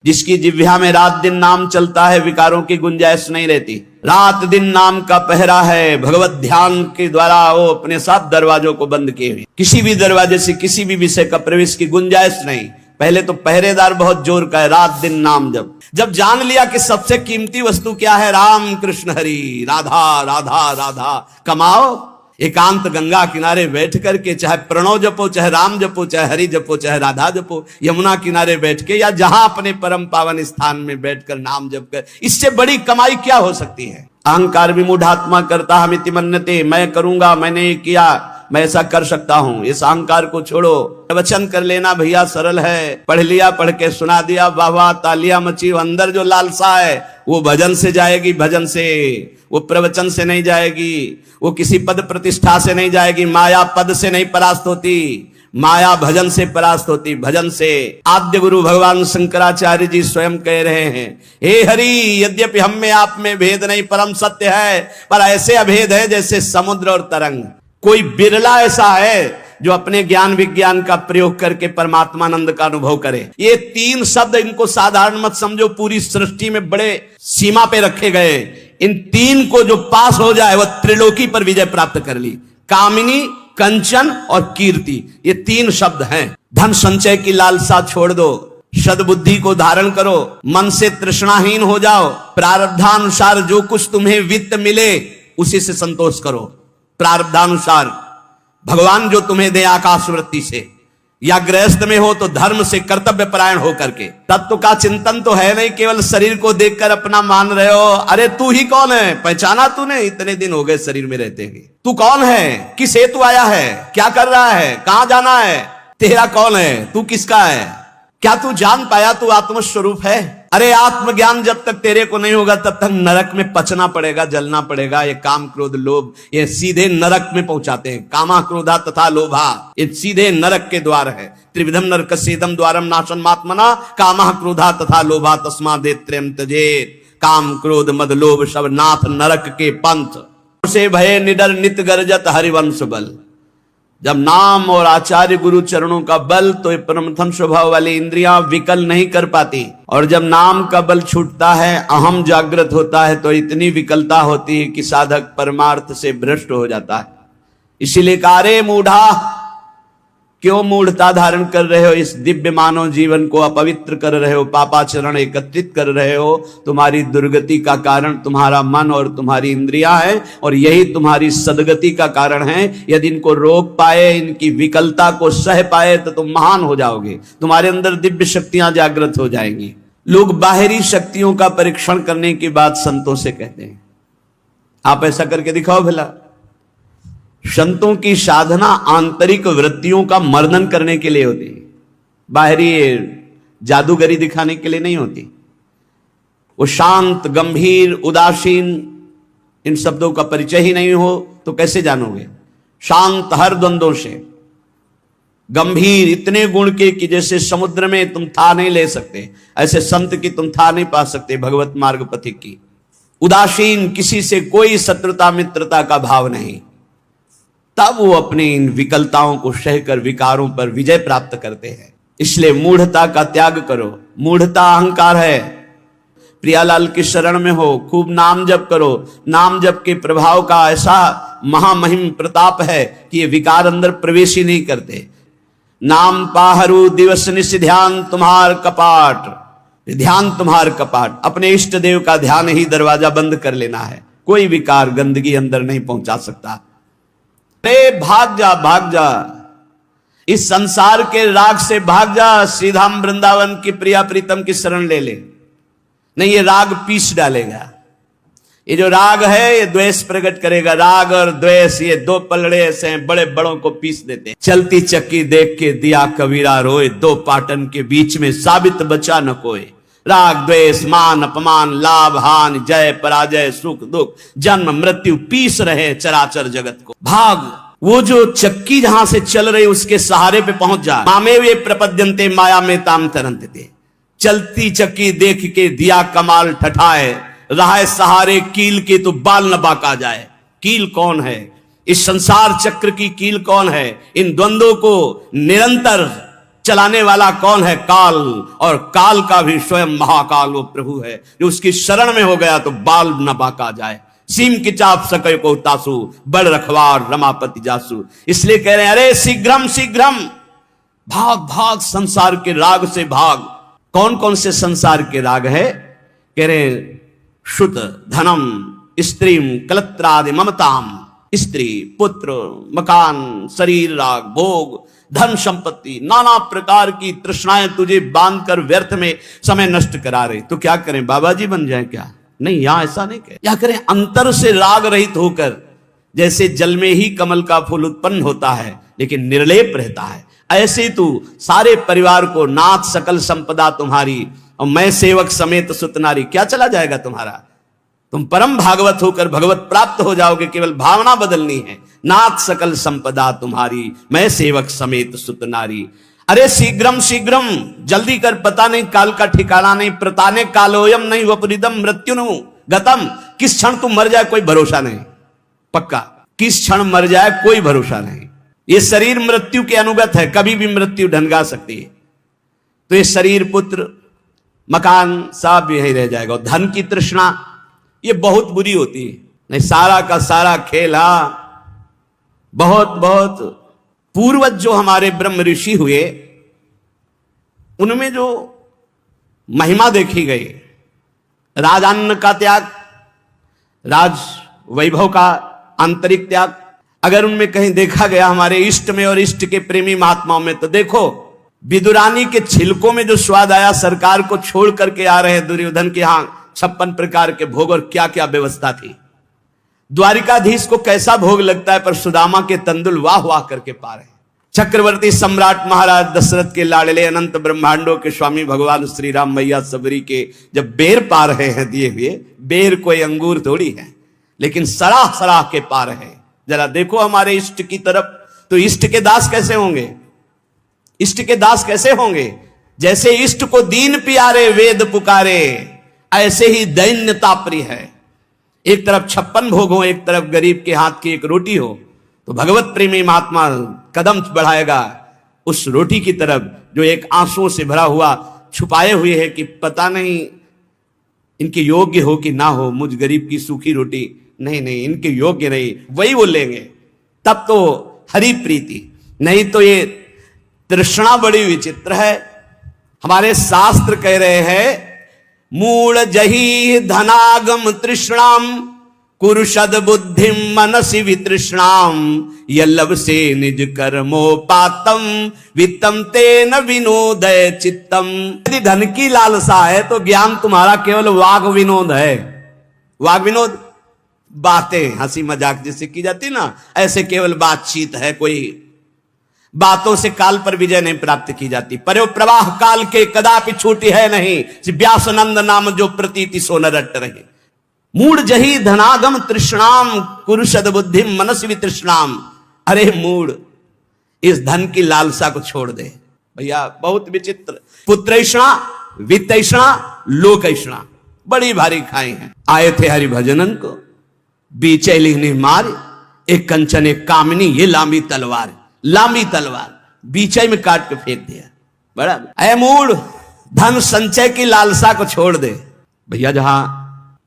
जिसकी जिह्वा में रात दिन नाम चलता है, विकारों की गुंजाइश नहीं रहती। रात दिन नाम का पहरा है, भगवत ध्यान के द्वारा वो अपने 7 दरवाजों को बंद किए हुए, किसी भी दरवाजे से किसी भी विषय का प्रवेश की गुंजाइश नहीं। पहले तो पहरेदार बहुत जोर का है, रात दिन नाम जब जान लिया कि सबसे कीमती वस्तु क्या है, राम कृष्ण हरि, राधा राधा राधा, कमाओ। एकांत गंगा किनारे बैठ करके चाहे प्रणव जपो, चाहे राम जपो, चाहे हरि जपो, चाहे राधा जपो, यमुना किनारे बैठ के या जहां अपने परम पावन स्थान में बैठकर नाम जप कर, इससे बड़ी कमाई क्या हो सकती है। अहंकार विमूढ़ात्मा करता हमिति मन्यते, मैं करूंगा, मैंने ये किया, मैं ऐसा कर सकता हूं। इस अहंकार को छोड़ो, वचन कर लेना भैया सरल है। पढ़ लिया, पढ़ के सुना दिया, वाह वाह तालियां मची। अंदर जो लालसा है वो भजन से जाएगी, भजन से, वो प्रवचन से नहीं जाएगी, वो किसी पद प्रतिष्ठा से नहीं जाएगी। माया पद से नहीं परास्त होती, माया भजन से परास्त होती, भजन से। आद्य गुरु भगवान शंकराचार्य जी स्वयं कह रहे हैं, हे हरि, यद्यपि हम में आप में भेद नहीं, परम सत्य है, पर ऐसे अभेद है जैसे समुद्र और तरंग। कोई बिरला ऐसा है जो अपने ज्ञान विज्ञान का प्रयोग करके परमात्मानंद का अनुभव करे। ये 3 शब्द, इनको साधारण मत समझो, पूरी सृष्टि में बड़े सीमा पे रखे गए। इन 3 को जो पास हो जाए वह त्रिलोकी पर विजय प्राप्त कर ली। कामिनी, कंचन और कीर्ति, ये 3 शब्द हैं। धन संचय की लालसा छोड़ दो, सद्बुद्धि को धारण करो, मन से तृष्णाहीन हो जाओ, प्रारब्धानुसार जो कुछ तुम्हें वित्त मिले उसी से संतोष करो। प्रारब्धानुसार भगवान जो तुम्हें दे आकाश वृत्ति से, या गृहस्थ में हो तो धर्म से, कर्तव्य परायण होकर के। तत्व का चिंतन तो है नहीं, केवल शरीर को देखकर अपना मान रहे हो। अरे तू ही कौन है, पहचाना तूने? इतने दिन हो गए शरीर में रहते हुए। तू कौन है, किस हेतु आया है, क्या कर रहा है, कहां जाना है, तेरा कौन है, तू किसका है? क्या तू जान पाया तू आत्मस्वरूप है? अरे आत्मज्ञान जब तक तेरे को नहीं होगा तब तक नरक में पचना पड़ेगा, जलना पड़ेगा। ये काम क्रोध लोभ, ये सीधे नरक में पहुंचाते हैं। कामा क्रोधा तथा लोभा, ये सीधे नरक के द्वार है। त्रिविधम नरकस्येदम द्वारम नाशनमात्मना कामा क्रोधा तथा लोभा तस्मादेव त्रयं त्यजेत्। काम क्रोध मद लोभ सब नाथ नरक के पंथ। से भय निडर नित गर्जत हरिवंश बल। जब नाम और आचार्य गुरु चरणों का बल, तो प्रमथन स्वभाव वाली इंद्रियां विकल नहीं कर पाती। और जब नाम का बल छूटता है, अहम जागृत होता है, तो इतनी विकलता होती है कि साधक परमार्थ से भ्रष्ट हो जाता है। इसीलिए कारे मूढ़ा, क्यों मूढ़ता धारण कर रहे हो? इस दिव्य मानव जीवन को अपवित्र कर रहे हो, पापाचरण एकत्रित कर रहे हो। तुम्हारी दुर्गति का कारण तुम्हारा मन और तुम्हारी इंद्रियां है, और यही तुम्हारी सदगति का कारण है। यदि इनको रोक पाए, इनकी विकलता को सह पाए, तो तुम महान हो जाओगे। तुम्हारे अंदर दिव्य शक्तियां जागृत हो जाएंगी। लोग बाहरी शक्तियों का परीक्षण करने की बात संतों से कहते हैं। आप ऐसा करके दिखाओ भला। संतों की साधना आंतरिक वृत्तियों का मर्दन करने के लिए होती है, बाहरी जादूगरी दिखाने के लिए नहीं होती। वो शांत, गंभीर, उदासीन, इन शब्दों का परिचय ही नहीं हो तो कैसे जानोगे? शांत हर द्वंद्वों से, गंभीर इतने गुण के कि जैसे समुद्र में तुम था नहीं ले सकते, ऐसे संत की तुम था नहीं पा सकते, भगवत मार्ग पथिक की। उदासीन, किसी से कोई शत्रुता मित्रता का भाव नहीं। तब वो अपनी इन विकलताओं को सहकर विकारों पर विजय प्राप्त करते हैं। इसलिए मूढ़ता का त्याग करो। मूढ़ता अहंकार है। प्रियालाल की शरण में हो, खूब नाम जप करो। नाम जप के प्रभाव का ऐसा महामहिम प्रताप है कि ये विकार अंदर प्रवेश ही नहीं करते। नाम पाहरू दिवस निश ध्यान तुम्हार कपाट, ध्यान तुम्हार कपाट। अपने इष्ट देव का ध्यान ही दरवाजा बंद कर लेना है। कोई विकार, गंदगी अंदर नहीं पहुंचा सकता। अरे भाग जा, भाग जा, इस संसार के राग से भाग जा। श्रीधाम वृंदावन की प्रिया प्रीतम की शरण ले ले। नहीं, ये राग पीस डालेगा। ये जो राग है ये द्वेष प्रकट करेगा। राग और द्वेष ये 2 पलड़े ऐसे हैं, बड़े बड़ों को पीस देते हैं। चलती चक्की देख के दिया कबीरा रोए, 2 पाटन के बीच में साबित बचा न कोई। राग द्वेष, मान अपमान, लाभ हानि, जय पराजय, सुख दुख, जन्म मृत्यु पीस रहे चराचर जगत को। भाग, वो जो चक्की जहां से चल रही उसके सहारे पे पहुंच जा। मामे वे प्रपद्यन्ते माया में ताम तरंते। चलती चक्की देख के दिया कमाल ठठाए, रहा सहारे कील के तो बाल न बाका जाए। कील कौन है? इस संसार चक्र की कील कौन है? इन द्वंद्वों को निरंतर चलाने वाला कौन है? काल, और काल का भी स्वयं महाकाल वो प्रभु है जो उसकी शरण में हो गया तो बाल न बाका जाए। सीम की चाप सके को तासु, बड़ रखवार रमापति जासु। इसलिए कह रहे हैं अरे शीघ्रम शीघ्रम, भाग भाग संसार के राग से भाग। कौन कौन से संसार के राग है? कह रहे शुत धनम स्त्रीम कलत्रादि ममताम, स्त्री पुत्र मकान शरीर राग भोग धन संपत्ति नाना प्रकार की तृष्णाएं तुझे बांधकर व्यर्थ में समय नष्ट करा रही। तो क्या करें, बाबा जी बन जाए क्या? नहीं, यहां ऐसा नहीं कहे। क्या करें? अंतर से राग रहित होकर, जैसे जल में ही कमल का फूल उत्पन्न होता है लेकिन निर्लेप रहता है, ऐसे तू सारे परिवार को नाथ सकल संपदा तुम्हारी और मैं सेवक समेत सुत नारी। क्या चला जाएगा तुम्हारा? तुम परम भागवत होकर भगवत प्राप्त हो जाओगे, केवल भावना बदलनी है। नाथ सकल संपदा तुम्हारी मैं सेवक समेत सुत नारी। अरे शीघ्रम शीघ्रम, जल्दी कर, पता नहीं काल का ठिकाना नहीं। प्रताने कालोयम नहीं वपरिदम मृत्युनु गतम, किस क्षण तुम मर जाए कोई भरोसा नहीं। पक्का किस क्षण मर जाए कोई भरोसा नहीं। ये शरीर मृत्यु के अनुगत है, कभी भी मृत्यु ढंगा सकती है। तो ये शरीर पुत्र मकान सब यही रह जाएगा। और धन की तृष्णा ये बहुत बुरी होती है। नहीं, सारा का सारा खेल, बहुत बहुत पूर्वज जो हमारे ब्रह्म ऋषि हुए उनमें जो महिमा देखी गई, राजान्न का त्याग, राज वैभव का आंतरिक त्याग, अगर उनमें कहीं देखा गया हमारे इष्ट में और इष्ट के प्रेमी महात्माओं में, तो देखो विदुरानी के छिलकों में जो स्वाद आया, सरकार को छोड़ करके आ रहे दुर्योधन के यहां 56 प्रकार के भोग और क्या क्या व्यवस्था थी। द्वारिकाधीश को कैसा भोग लगता है, पर सुदामा के तंदुल वाह वाह करके पा रहे। चक्रवर्ती सम्राट महाराज दशरथ के लाडले अनंत ब्रह्मांडों के स्वामी भगवान श्री राम मैया सबरी के जब बेर पा रहे हैं दिए हुए, बेर कोई अंगूर थोड़ी है, लेकिन सराह सराह के पा रहे हैं। जरा देखो हमारे इष्ट की तरफ, तो इष्ट के दास कैसे होंगे? इष्ट के दास कैसे होंगे? जैसे इष्ट को दीन प्यारे वेद पुकारे, ऐसे ही दैन्यता प्रिय है। एक तरफ 56 भोग हो, एक तरफ गरीब के हाथ की एक रोटी हो, तो भगवत प्रेमी महात्मा कदम बढ़ाएगा उस रोटी की तरफ जो एक आंसुओं से भरा हुआ छुपाए हुए है कि पता नहीं इनके योग्य हो कि ना हो, मुझ गरीब की सूखी रोटी नहीं नहीं इनके योग्य नहीं, वही वो लेंगे। तब तो हरि प्रीति, नहीं तो ये तृष्णा बड़ी विचित्र है। हमारे शास्त्र कह रहे हैं मूल जही धनागम तृष्णाम कुरुषद बुद्धिम मनसि वितृष्णाम यल्लभ से निज कर्मोपातम वित्तम तेन विनोदय चित्तम। यदि धन की लालसा है तो ज्ञान तुम्हारा केवल वाग विनोद है। वाग विनोद बातें, हंसी मजाक जिससे की जाती ना, ऐसे केवल बातचीत है। कोई बातों से काल पर विजय नहीं प्राप्त की जाती। पर्यो प्रवाह काल के कदापि छूटी है नहीं, व्यासनंद नाम जो प्रतीति सो न रट रहे। मूड जही धनागम तृष्णाम कुरुषद बुद्धि मनस वितृष्णाम। अरे मूड, इस धन की लालसा को छोड़ दे भैया। बहुत विचित्र, पुत्रैषणा वित्तैषणा लोकैषणा बड़ी भारी खाई हैं। आए थे हरि भजनन को, बीचे लिखने मार एक कंचन एक कामिनी, ये लांबी तलवार, लांबी तलवार बीचे में काट के फेंक दिया। बड़ा ऐ मूड, धन संचय की लालसा को छोड़ दे भैया। जहां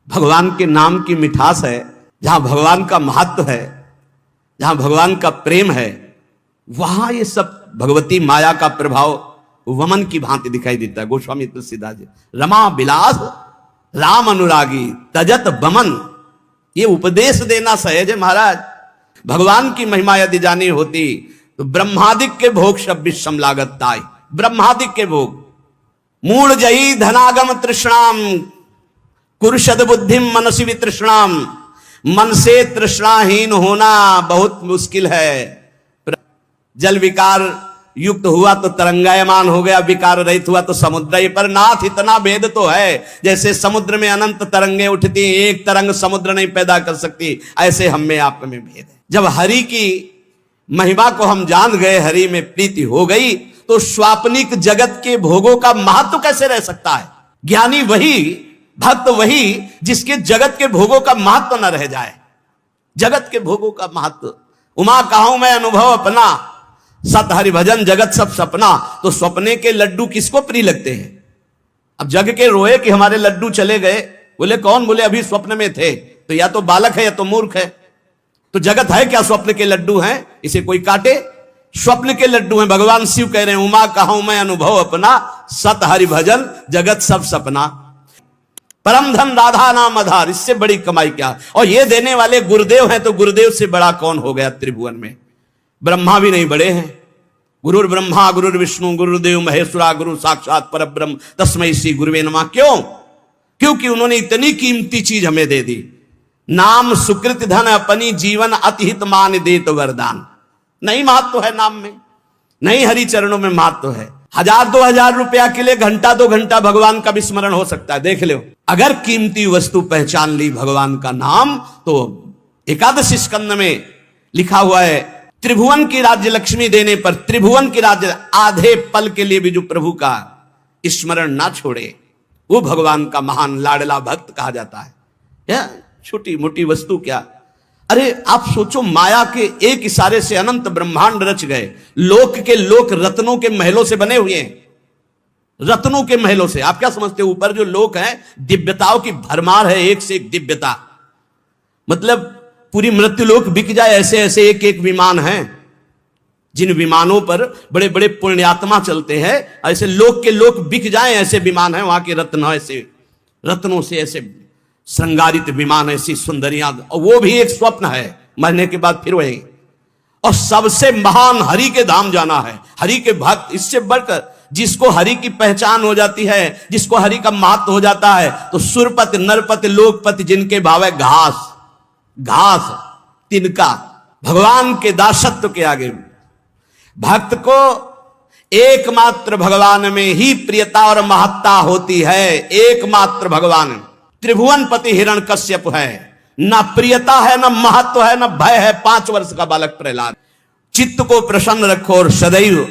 भगवान के नाम की मिठास है, जहां भगवान का महत्व है, जहां भगवान का प्रेम है, वहां ये सब भगवती माया का प्रभाव वमन की भांति दिखाई देता है। गोस्वामी तुलसीदास जी, रमा विलास राम अनुरागी तजत बमन, ये उपदेश देना सहज है महाराज। भगवान की महिमा यदि जानी होती तो ब्रह्मादिक के भोग 26 लागत ताई, ब्रह्मादिक के भोग। मूल जही धनागम तृष्णाम कुरुषद बुद्धि मनसि वितृष्णाम। मन से तृष्णाहीन होना बहुत मुश्किल है। जल विकार युक्त हुआ तो तरंगायमान हो गया, विकार रहित हुआ तो समुद्र ही। पर नाथ इतना भेद तो है, जैसे समुद्र में अनंत तरंगे उठती, एक तरंग समुद्र नहीं पैदा कर सकती, ऐसे हम में आप में भेद है। जब हरि की महिमा को हम जान गए, हरि में प्रीति हो गई, तो स्वाप्निक जगत के भोगों का महत्व कैसे रह सकता है? ज्ञानी वही, भक्त वही जिसके जगत के भोगों का महत्व न रह जाए। जगत के भोगों का महत्व, उमा कहूं मैं अनुभव अपना, सत हरि भजन जगत सब सपना। तो सपने के लड्डू किसको प्रिय लगते हैं? अब जग के रोए कि हमारे लड्डू चले गए। बोले कौन? बोले अभी स्वप्न में थे। तो या तो बालक है या तो मूर्ख है। तो जगत है क्या? स्वप्न के लड्डू हैं, इसे कोई काटे? स्वप्न के लड्डू हैं। भगवान शिव कह रहे हैं उमा कहूं मैं अनुभव अपना, सत हरि भजन जगत सब सपना। परम धन राधा नाम आधार, इससे बड़ी कमाई क्या? और ये देने वाले गुरुदेव हैं, तो गुरुदेव से बड़ा कौन हो गया त्रिभुवन में? ब्रह्मा भी नहीं बड़े हैं। गुरुर ब्रह्मा गुरुर विष्णु गुरुदेव महेश्वरा, गुरु साक्षात परब्रह्म तस्मै श्री गुरुवे नमः। क्यों? क्योंकि उन्होंने इतनी कीमती चीज हमें दे दी। नाम सुकृत धन अपनी जीवन अतिहित मान देत वरदान। नहीं महत्व है नाम में, नहीं हरि चरणों में महत्व है। 1000-2000 रुपया के लिए घंटा 2 घंटा भगवान का विस्मरण हो सकता है। देख लो, अगर कीमती वस्तु पहचान ली भगवान का नाम, तो एकादश स्कंद में लिखा हुआ है त्रिभुवन की राज्य लक्ष्मी देने पर, त्रिभुवन की राज्य आधे पल के लिए भी जो प्रभु का स्मरण ना छोड़े, वो भगवान का महान लाडला भक्त कहा जाता है। यह छोटी मोटी वस्तु क्या? अरे आप सोचो, माया के एक इशारे से अनंत ब्रह्मांड रच गए। लोक के लोक रत्नों के महलों से बने हुए हैं, रत्नों के महलों से। आप क्या समझते हो? ऊपर जो लोक है दिव्यताओं की भरमार है, एक से एक दिव्यता। मतलब पूरी मृत्यु लोक बिक जाए, ऐसे ऐसे एक एक विमान हैं, जिन विमानों पर बड़े बड़े पुण्यात्मा चलते हैं। ऐसे लोक के लोक बिक जाए, ऐसे विमान हैं। वहां के रत्न ऐसे, रत्नों से ऐसे श्रृंगारित विमान, ऐसी सुंदरियां। और वो भी एक स्वप्न है, मरने के बाद फिर वही। और सबसे महान हरि के धाम जाना है, हरि के भक्त। इससे बढ़कर जिसको हरि की पहचान हो जाती है, जिसको हरि का महत्व हो जाता है, तो सुरपति नरपति लोकपति जिनके भाव है घास, घास तिनका। भगवान के दासत्व के आगे भक्त को एकमात्र भगवान में ही प्रियता और महत्ता होती है। एकमात्र भगवान त्रिभुवनपति हिरण्यकश्यप है, ना प्रियता है, ना महत्व है, ना भय है। 5 वर्ष का बालक प्रहलाद। चित्त को प्रसन्न रखो और सदैव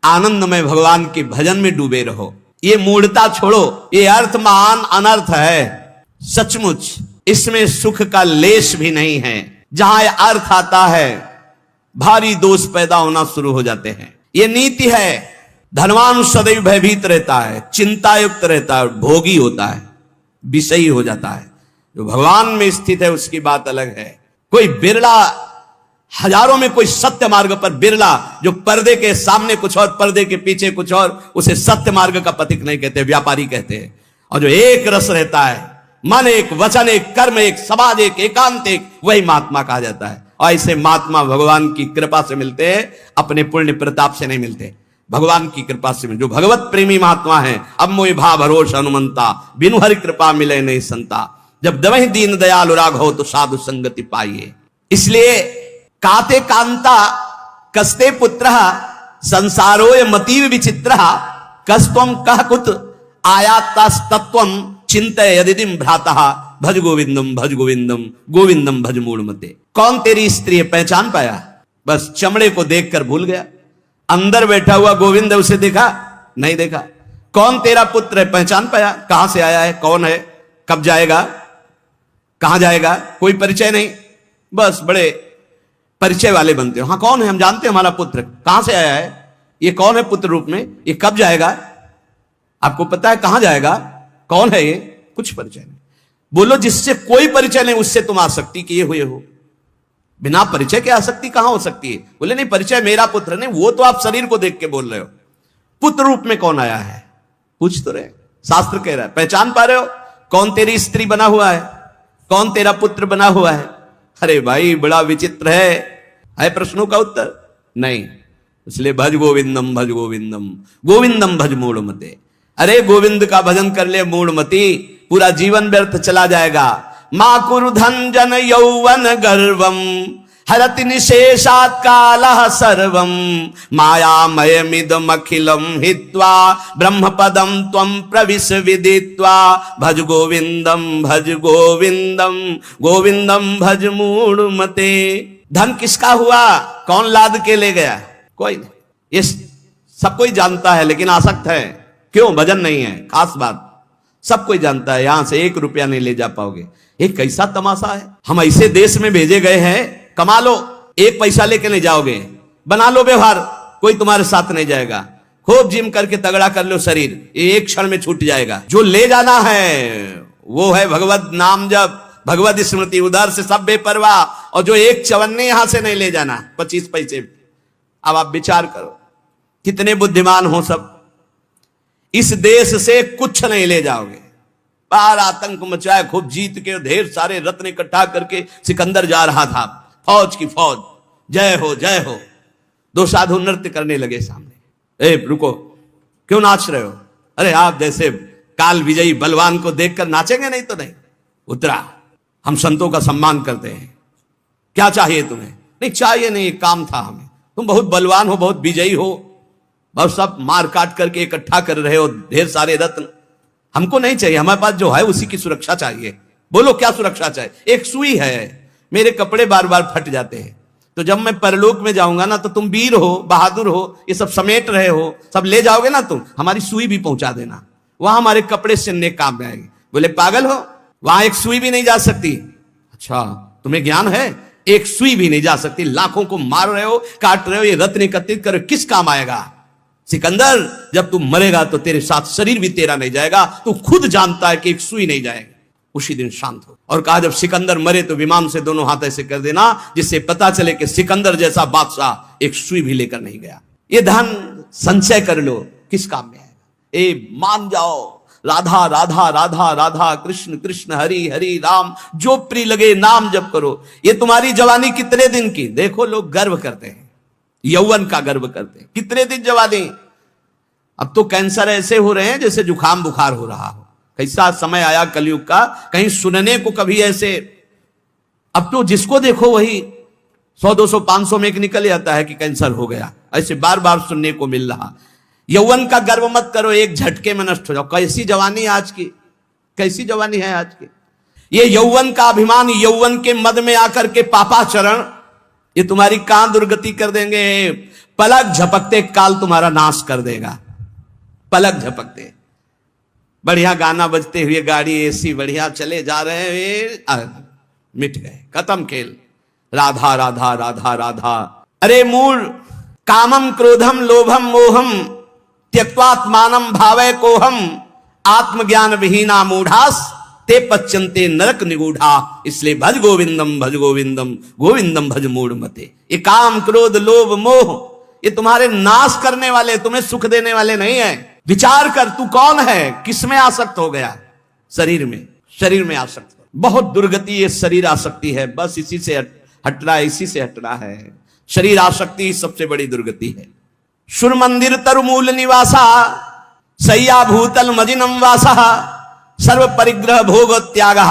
आनंद में भगवान के भजन में डूबे रहो। ये मूढ़ता छोड़ो, ये अर्थ महान अनर्थ है। सचमुच इसमें सुख का लेश भी नहीं है। जहां यह अर्थ आता है, भारी दोष पैदा होना शुरू हो जाते हैं। ये नीति है। धनवान सदैव भयभीत रहता है, चिंतायुक्त रहता है, भोगी होता है, विषयी हो जाता है। जो भगवान में स्थित है उसकी बात अलग है। कोई बिरला, हजारों में कोई सत्य मार्ग पर बिरला, जो पर्दे के सामने कुछ और पर्दे के पीछे कुछ और, उसे सत्य मार्ग का पथिक नहीं कहते, व्यापारी कहते हैं। और जो एक रस रहता है, मन एक, वचन एक, कर्म एक, समाज एक, एकांत एक, वही महात्मा कहा जाता है। और ऐसे महात्मा भगवान की कृपा से मिलते हैं, अपने पुण्य प्रताप से नहीं मिलते, भगवान की कृपा से। जो भगवत प्रेमी महात्मा है, अब मोहि भा भरोस हनुमंता, बिनु हरि कृपा मिले नहीं संता। जब दवहि दीन दयाल राघव तो साधु संगति पाइए। इसलिए काते कांता कस्ते पुत्र संसारोय मतीव विचित्र कस्तम कह कुत आयातस्तत्वम चिंतय यदिदिम भ्राता भज गोविंदम भज गोविंदम गोविंदम भज मूढ़मते। कौन तेरी स्त्री है? पहचान पाया? बस चमड़े को देखकर भूल गया। अंदर बैठा हुआ गोविंद है, उसे देखा? नहीं देखा। कौन तेरा पुत्र है? पहचान पाया? कहां से आया है, कौन है, कब जाएगा, कहां जाएगा, कोई परिचय नहीं। बस बड़े परिचय वाले बनते हो। हाँ कौन है? हम जानते हैं हमारा पुत्र। कहां से आया है? ये कौन है पुत्र रूप में? ये कब जाएगा? आपको पता है कहां जाएगा? कौन है ये? कुछ परिचय नहीं। बोलो जिससे कोई परिचय नहीं, उससे तुम आसक्ति किए हुए हो। बिना परिचय के आसक्ति कहां हो सकती है? बोले नहीं परिचय मेरा पुत्र नहीं। वो तो आप शरीर को देख के बोल रहे हो। पुत्र रूप में कौन आया है? पूछ तो रहे। शास्त्र कह रहा है। पहचान पा रहे हो? कौन तेरी स्त्री बना हुआ है, कौन तेरा पुत्र बना हुआ है? अरे भाई बड़ा विचित्र है प्रश्नों का उत्तर नहीं। इसलिए भज गोविंदम भज गोविंदम गोविंदम भज मूढ़मते। अरे गोविंद का भजन कर ले मूढ़मती, पूरा जीवन व्यर्थ चला जाएगा। मां कुरु धन जन यौवन गर्वम हरति निशेषात् कालः सर्वम मायामयमिदमखिलं हित्वा ब्रह्मपदं त्वं प्रविश विदित्वा भज गोविंदम गोविंदम भज मूढ़मते। धन किसका हुआ? कौन लाद के ले गया? कोई नहीं। ये सब कोई जानता है, लेकिन आसक्त है। क्यों? भजन नहीं है। खास बात सब कोई जानता है, यहां से 1 रुपया नहीं ले जा पाओगे। एक कैसा तमाशा है। हम ऐसे देश में भेजे गए हैं, कमा लो, 1 पैसा लेके नहीं जाओगे, बना लो व्यवहार, कोई तुम्हारे साथ नहीं जाएगा। खूब जिम करके तगड़ा कर लो शरीर, ये एक क्षण में छूट जाएगा। जो ले जाना है वो है भगवत नाम जप, भगवत स्मृति, उधर से सब बेपरवाह। और जो एक चवन्ने यहां से नहीं ले जाना 25 पैसे। अब आप विचार करो कितने बुद्धिमान हो सब। इस देश से कुछ नहीं ले जाओगे। बाहर आतंक मचाया, खूब जीत के ढेर सारे रत्न इकट्ठा करके सिकंदर जा रहा था, फौज की फौज, जय हो जय हो। दो साधु नृत्य करने लगे सामने। ए रुको, क्यों नाच रहे हो? अरे आप जैसे काल विजयी बलवान को देखकर नाचेंगे? नहीं तो नहीं। उतरा, हम संतों का सम्मान करते हैं, क्या चाहिए तुम्हें? नहीं चाहिए नहीं, एक काम था हमें। तुम बहुत बलवान हो, बहुत विजयी हो, बहुत सब मार काट करके इकट्ठा कर रहे हो ढेर सारे रत्न, हमको नहीं चाहिए। हमारे पास जो है उसी की सुरक्षा चाहिए। बोलो क्या सुरक्षा चाहिए? एक सुई है, मेरे कपड़े बार बार फट जाते हैं, तो जब मैं परलोक में जाऊंगा ना, तो तुम वीर हो, बहादुर हो, ये सब समेट रहे हो, सब ले जाओगे ना तुम, हमारी सुई भी पहुंचा देना, वहां हमारे कपड़े सिलने काम में आएगी। बोले पागल हो, वहां एक सुई भी नहीं जा सकती। अच्छा तुम्हें ज्ञान है? एक सुई भी नहीं जा सकती। लाखों को मार रहे हो, काट रहे हो, ये रत्न एकत्रित कर किस काम आएगा? सिकंदर जब तू मरेगा तो तेरे साथ शरीर भी तेरा नहीं जाएगा, तू खुद जानता है कि एक सुई नहीं जाएगी। उसी दिन शांत हो। और कहा जब सिकंदर मरे तो विमान से दोनों हाथ ऐसे कर देना जिससे पता चले कि सिकंदर जैसा बादशाह एक सुई भी लेकर नहीं गया। ये धन संचय कर लो, किस काम में आएगा? ए मान जाओ, राधा राधा राधा राधा, कृष्ण कृष्ण हरि हरि राम, जो प्रिय लगे नाम जप करो। ये तुम्हारी जवानी कितने दिन की? देखो लोग गर्व करते हैं, यौवन का गर्व करते हैं। कितने दिन जवानी? अब तो कैंसर ऐसे हो रहे हैं जैसे जुकाम बुखार हो रहा हो। कैसा समय आया कलयुग का, कहीं सुनने को कभी ऐसे। अब तो जिसको देखो वही 100 200 500 में एक निकल जाता है कि कैंसर हो गया। ऐसे बार बार सुनने को मिल रहा। यौवन का गर्व मत करो, एक झटके में नष्ट हो जाओ। कैसी जवानी आज की, कैसी जवानी है आज की। ये यौवन का अभिमान, यौवन के मद में आकर के पापाचरण, ये तुम्हारी कहां दुर्गति कर देंगे। पलक झपकते काल तुम्हारा नाश कर देगा। पलक झपकते, बढ़िया गाना बजते हुए गाड़ी एसी बढ़िया चले जा रहे हैं, मिट गए, खत्म खेल। राधा राधा राधा राधा। अरे मूल कामम क्रोधम लोभम मोहम त्यक्त्वात्मानं भावय कोहम आत्मज्ञान विहीना मूढ़ास ते पच्यन्ते नरक निगूढ़ा। इसलिए भज गोविंदम भज गोविंदम गोविंदम भज मूढ़ मते। ये काम क्रोध लोभ मोह ये तुम्हारे नाश करने वाले, तुम्हें सुख देने वाले नहीं है। विचार कर तू कौन है, किसमें आसक्त हो गया? शरीर में, शरीर में आसक्त। बहुत दुर्गति ये शरीर आसक्ति है, बस इसी से हटना है, इसी से हटना है। शरीर आसक्ति सबसे बड़ी दुर्गति है। सुर मंदिर तरुमूल निवासा सैया भूतल मजिनम वासा सर्व परिग्रह भोग त्यागा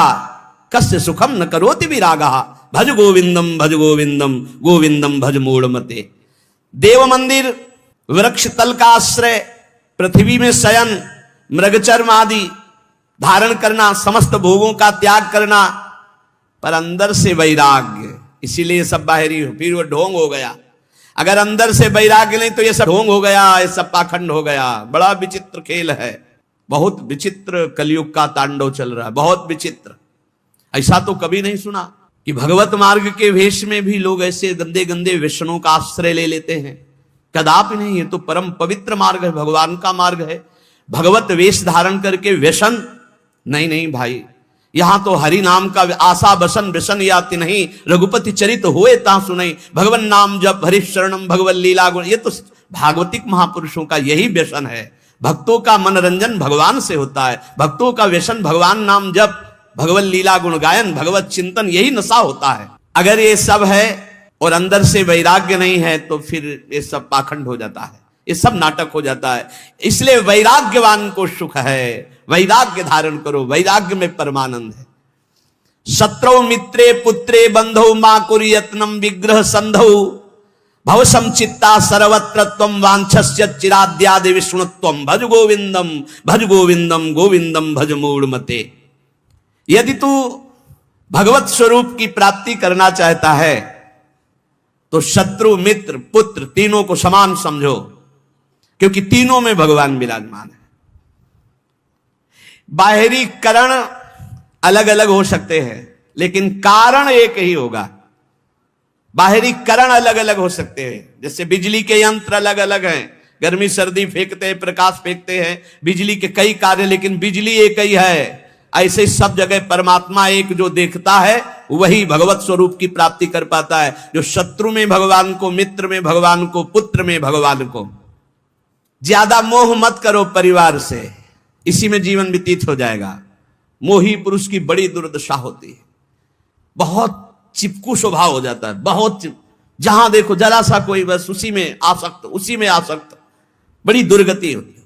कस्य सुखम न करोति विरागा। भज गोविंदम भज गोविंदम गोविंदम भज मूढ़ मते। देव मंदिर, वृक्ष तल का आश्रय, पृथ्वी में शयन, मृगचर्म आदि धारण करना, समस्त भोगों का त्याग करना, पर अंदर से वैराग्य। इसीलिए सब बाहरी, फिर वो ढोंग हो गया। अगर अंदर से वैराग्य नहीं तो ये सब ढोंग हो गया, ये सब पाखंड हो गया। बड़ा विचित्र खेल है, बहुत विचित्र कलयुग का तांडव चल रहा है, बहुत विचित्र। ऐसा तो कभी नहीं सुना कि भगवत मार्ग के वेश में भी लोग ऐसे गंदे गंदे व्यसनों का आश्रय ले लेते हैं। कदापि नहीं, ये तो परम पवित्र मार्ग है, भगवान का मार्ग है। भगवत वेश धारण करके व्यसन नहीं, नहीं भाई। यहां तो हरि नाम का आशा बसन व्यसन याति नहीं, रघुपति चरित होए ता सुनई, भगवान नाम जप हरि शरणम भगवत लीला गुण। ये तो भागवतिक महापुरुषों का यही व्यसन है। भक्तों का मनोरंजन भगवान से होता है, भक्तों का व्यसन भगवान नाम जप, भगवत लीला गुण गायन, भगवत चिंतन, यही नशा होता है। अगर ये सब है और अंदर से वैराग्य नहीं है तो फिर ये सब पाखंड हो जाता है, ये सब नाटक हो जाता है। इसलिए वैराग्यवान को सुख है, वैराग्य धारण करो, वैराग्य में परमानंद है। शत्रौ मित्रे पुत्रे बंधौ मां कुर्यत्नम विग्रह संधौ भव संचित्ता सर्वत्रत्वम वांछस्य चिराद्यादि विष्णुत्वम। भज गोविंदम भज गोविंदम गोविंदम भज मूढ़ मते। यदि तू भगवत स्वरूप की प्राप्ति करना चाहता है तो शत्रु मित्र पुत्र तीनों को समान समझो, क्योंकि तीनों में भगवान विराजमान है। बाहरी करण अलग अलग हो सकते हैं लेकिन कारण एक ही होगा। बाहरी करण अलग अलग हो सकते हैं, जैसे बिजली के यंत्र अलग अलग हैं, गर्मी सर्दी फेंकते हैं, प्रकाश फेंकते हैं, बिजली के कई कार्य, लेकिन बिजली एक ही है। ऐसे सब जगह परमात्मा एक, जो देखता है वही भगवत स्वरूप की प्राप्ति कर पाता है। जो शत्रु में भगवान को, मित्र में भगवान को, पुत्र में भगवान को। ज्यादा मोह मत करो परिवार से, इसी में जीवन व्यतीत हो जाएगा। मोही पुरुष की बड़ी दुर्दशा होती है, बहुत चिपकू स्वभाव हो जाता है, बहुत जहां देखो जरा सा कोई बस उसी में आसक्त, उसी में आसक्त, बड़ी दुर्गति होती है।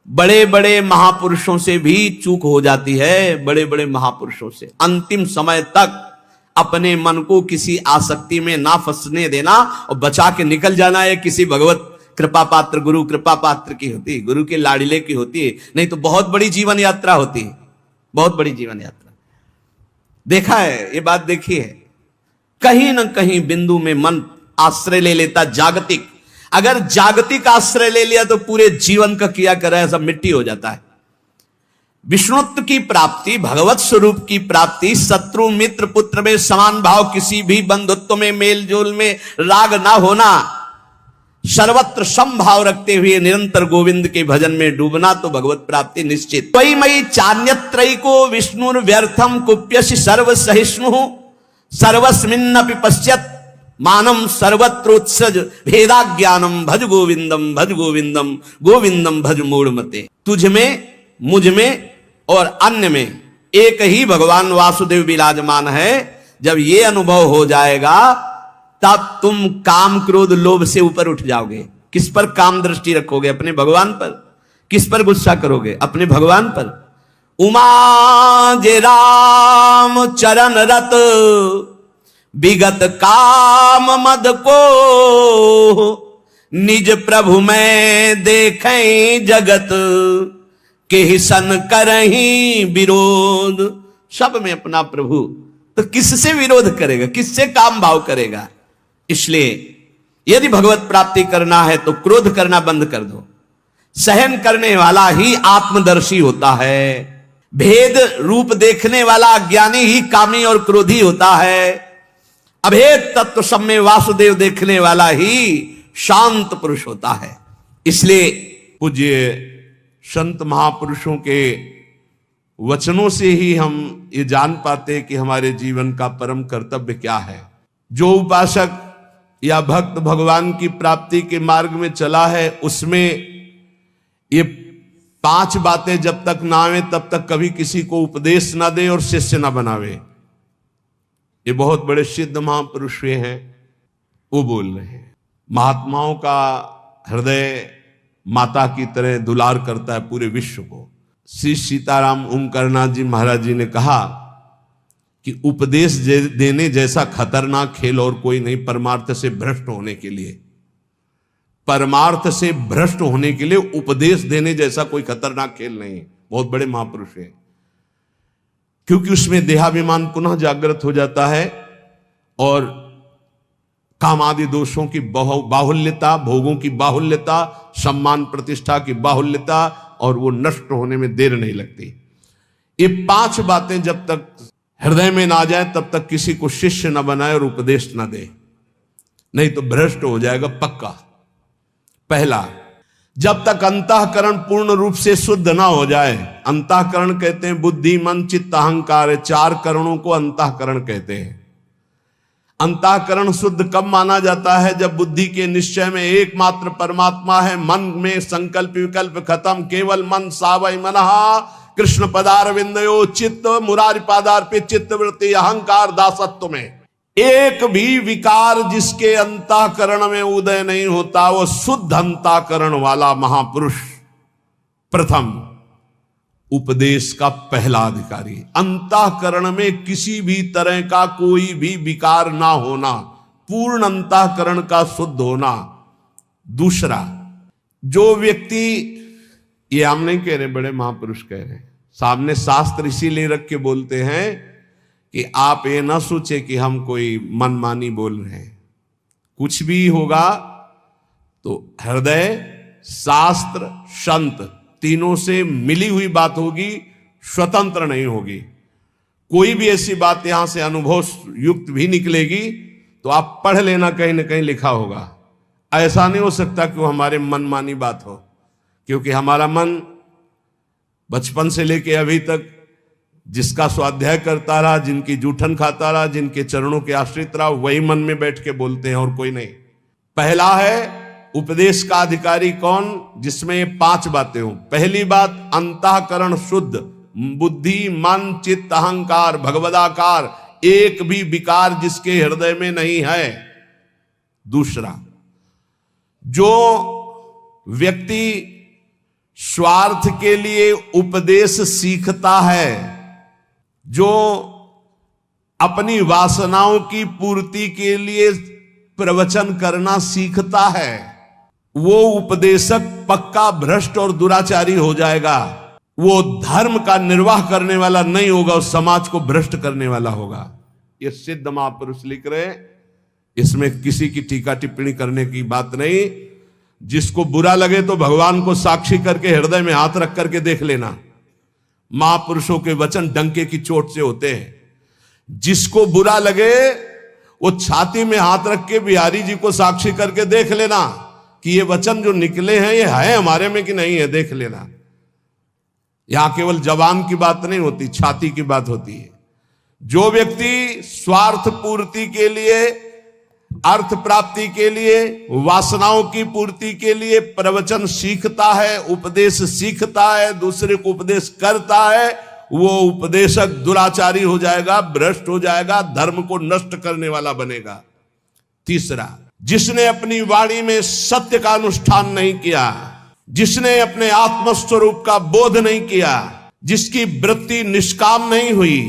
बड़े बड़े महापुरुषों से भी चूक हो जाती है, बड़े बड़े महापुरुषों से। अंतिम समय तक अपने मन को किसी आसक्ति में ना फंसने देना और बचा के निकल जाना है। किसी भगवत कृपा पात्र, गुरु कृपा पात्र की होती है, गुरु के लाड़िले की होती है, नहीं तो बहुत बड़ी जीवन यात्रा होती है, बहुत बड़ी जीवन यात्रा। देखा है, ये बात देखी है, कहीं ना कहीं बिंदु में मन आश्रय ले लेता जागतिक। अगर जागतिक आश्रय ले लिया तो पूरे जीवन का किया करा सब मिट्टी हो जाता है। विष्णुत्व की प्राप्ति, भगवत स्वरूप की प्राप्ति, शत्रु मित्र पुत्र में समान भाव, किसी भी बंधुत्व में, मेल जोल में राग ना होना, सर्वत्र समभाव रखते हुए निरंतर गोविंद के भजन में डूबना, तो भगवत प्राप्ति निश्चित। त्वयि मयि चान्यत्रैको विष्णुर व्यर्थम कुप्यसि सर्व सहिष्णु सर्वस्मिन्नपि पश्यत् मानम सर्वत्रोत्सज भेदा ज्ञानम भज गोविंदम भज गोविंदम गोविंदम भज मूढ़मते। तुझ में, मुझ में और अन्य में एक ही भगवान वासुदेव विराजमान है। जब ये अनुभव हो जाएगा तब तुम काम क्रोध लोभ से ऊपर उठ जाओगे। किस पर काम दृष्टि रखोगे? अपने भगवान पर। किस पर गुस्सा करोगे? अपने भगवान पर। उमा जे राम चरण रत विगत काम मद को निज प्रभु में देखें जगत के सन करहीं विरोध। सब में अपना प्रभु, तो किससे विरोध करेगा? किससे काम भाव करेगा? इसलिए यदि भगवत प्राप्ति करना है तो क्रोध करना बंद कर दो। सहन करने वाला ही आत्मदर्शी होता है। भेद रूप देखने वाला अज्ञानी ही कामी और क्रोधी होता है। अभेद तत्व सब में वासुदेव देखने वाला ही शांत पुरुष होता है। इसलिए पूज्य संत महापुरुषों के वचनों से ही हम ये जान पाते कि हमारे जीवन का परम कर्तव्य क्या है। जो उपासक या भक्त भगवान की प्राप्ति के मार्ग में चला है, उसमें ये 5 बातें जब तक ना आवे तब तक कभी किसी को उपदेश ना दे और शिष्य ना बनावे। ये बहुत बड़े सिद्ध महापुरुष हैं, वो बोल रहे हैं। महात्माओं का हृदय माता की तरह दुलार करता है पूरे विश्व को। श्री सीताराम ओमकारनाथ जी महाराज जी ने कहा कि उपदेश देने जैसा खतरनाक खेल और कोई नहीं परमार्थ से भ्रष्ट होने के लिए। परमार्थ से भ्रष्ट होने के लिए उपदेश देने जैसा कोई खतरनाक खेल नहीं। बहुत बड़े महापुरुष हैं, क्योंकि उसमें देहाभिमान पुनः जागृत हो जाता है और काम आदि दोषों की बाहुल्यता, भोगों की बाहुल्यता, सम्मान प्रतिष्ठा की बाहुल्यता, और वो नष्ट होने में देर नहीं लगती। ये 5 बातें जब तक हृदय में ना जाए तब तक किसी को शिष्य न बनाए और उपदेश न दे, नहीं तो भ्रष्ट हो जाएगा पक्का। पहला, जब तक अंतःकरण पूर्ण रूप से शुद्ध ना हो जाए। अंतःकरण कहते हैं बुद्धि, मन, चित्त, अहंकार, 4 करणों को अंतःकरण कहते हैं। अंतःकरण शुद्ध कब माना जाता है? जब बुद्धि के निश्चय में एकमात्र परमात्मा है, मन में संकल्प विकल्प खत्म, केवल मन सावय मनहा कृष्ण पदारविंदयो चित्त मुरारी पादार्पित चित्त वृत्ति अहंकार दासत्व में एक भी विकार जिसके अंतःकरण में उदय नहीं होता, वो शुद्ध अंतःकरण वाला महापुरुष प्रथम उपदेश का पहला अधिकारी। अंतःकरण में किसी भी तरह का कोई भी विकार ना होना, पूर्ण अंतःकरण का शुद्ध होना। दूसरा, जो व्यक्ति, ये हम नहीं कह रहे, बड़े महापुरुष कह रहे हैं, सामने शास्त्र इसीलिए रख के बोलते हैं कि आप ये ना सोचे कि हम कोई मनमानी बोल रहे हैं। कुछ भी होगा तो हृदय, शास्त्र, संत, तीनों से मिली हुई बात होगी, स्वतंत्र नहीं होगी। कोई भी ऐसी बात यहां से अनुभव युक्त भी निकलेगी तो आप पढ़ लेना, कहीं ना कहीं लिखा होगा। ऐसा नहीं हो सकता कि वो हमारे मनमानी बात हो, क्योंकि हमारा मन बचपन से लेके अभी तक जिसका स्वाध्याय करता रहा, जिनकी जूठन खाता रहा, जिनके चरणों के आश्रित रहा, वही मन में बैठ के बोलते हैं और कोई नहीं। पहला है उपदेश का अधिकारी कौन, जिसमें ये 5 बातें हों। पहली बात, अंतःकरण शुद्ध, बुद्धि मन चित्त अहंकार भगवदाकार, एक भी विकार जिसके हृदय में नहीं है। दूसरा, जो व्यक्ति स्वार्थ के लिए उपदेश सीखता है, जो अपनी वासनाओं की पूर्ति के लिए प्रवचन करना सीखता है, वो उपदेशक पक्का भ्रष्ट और दुराचारी हो जाएगा। वो धर्म का निर्वाह करने वाला नहीं होगा, उस समाज को भ्रष्ट करने वाला होगा। ये सिद्ध महापुरुष लिख रहे हैं, इसमें किसी की टीका टिप्पणी करने की बात नहीं। जिसको बुरा लगे तो भगवान को साक्षी करके हृदय में हाथ रख करके देख लेना। महापुरुषों के वचन डंके की चोट से होते हैं। जिसको बुरा लगे वो छाती में हाथ रख के बिहारी जी को साक्षी करके देख लेना कि ये वचन जो निकले हैं ये है हमारे में कि नहीं है, देख लेना। यहां केवल जबान की बात नहीं होती, छाती की बात होती है। जो व्यक्ति स्वार्थ पूर्ति के लिए, अर्थ प्राप्ति के लिए, वासनाओं की पूर्ति के लिए प्रवचन सीखता है, उपदेश सीखता है, दूसरे को उपदेश करता है, वो उपदेशक दुराचारी हो जाएगा, भ्रष्ट हो जाएगा, धर्म को नष्ट करने वाला बनेगा। तीसरा, जिसने अपनी वाणी में सत्य का अनुष्ठान नहीं किया, जिसने अपने आत्मस्वरूप का बोध नहीं किया, जिसकी वृत्ति निष्काम नहीं हुई,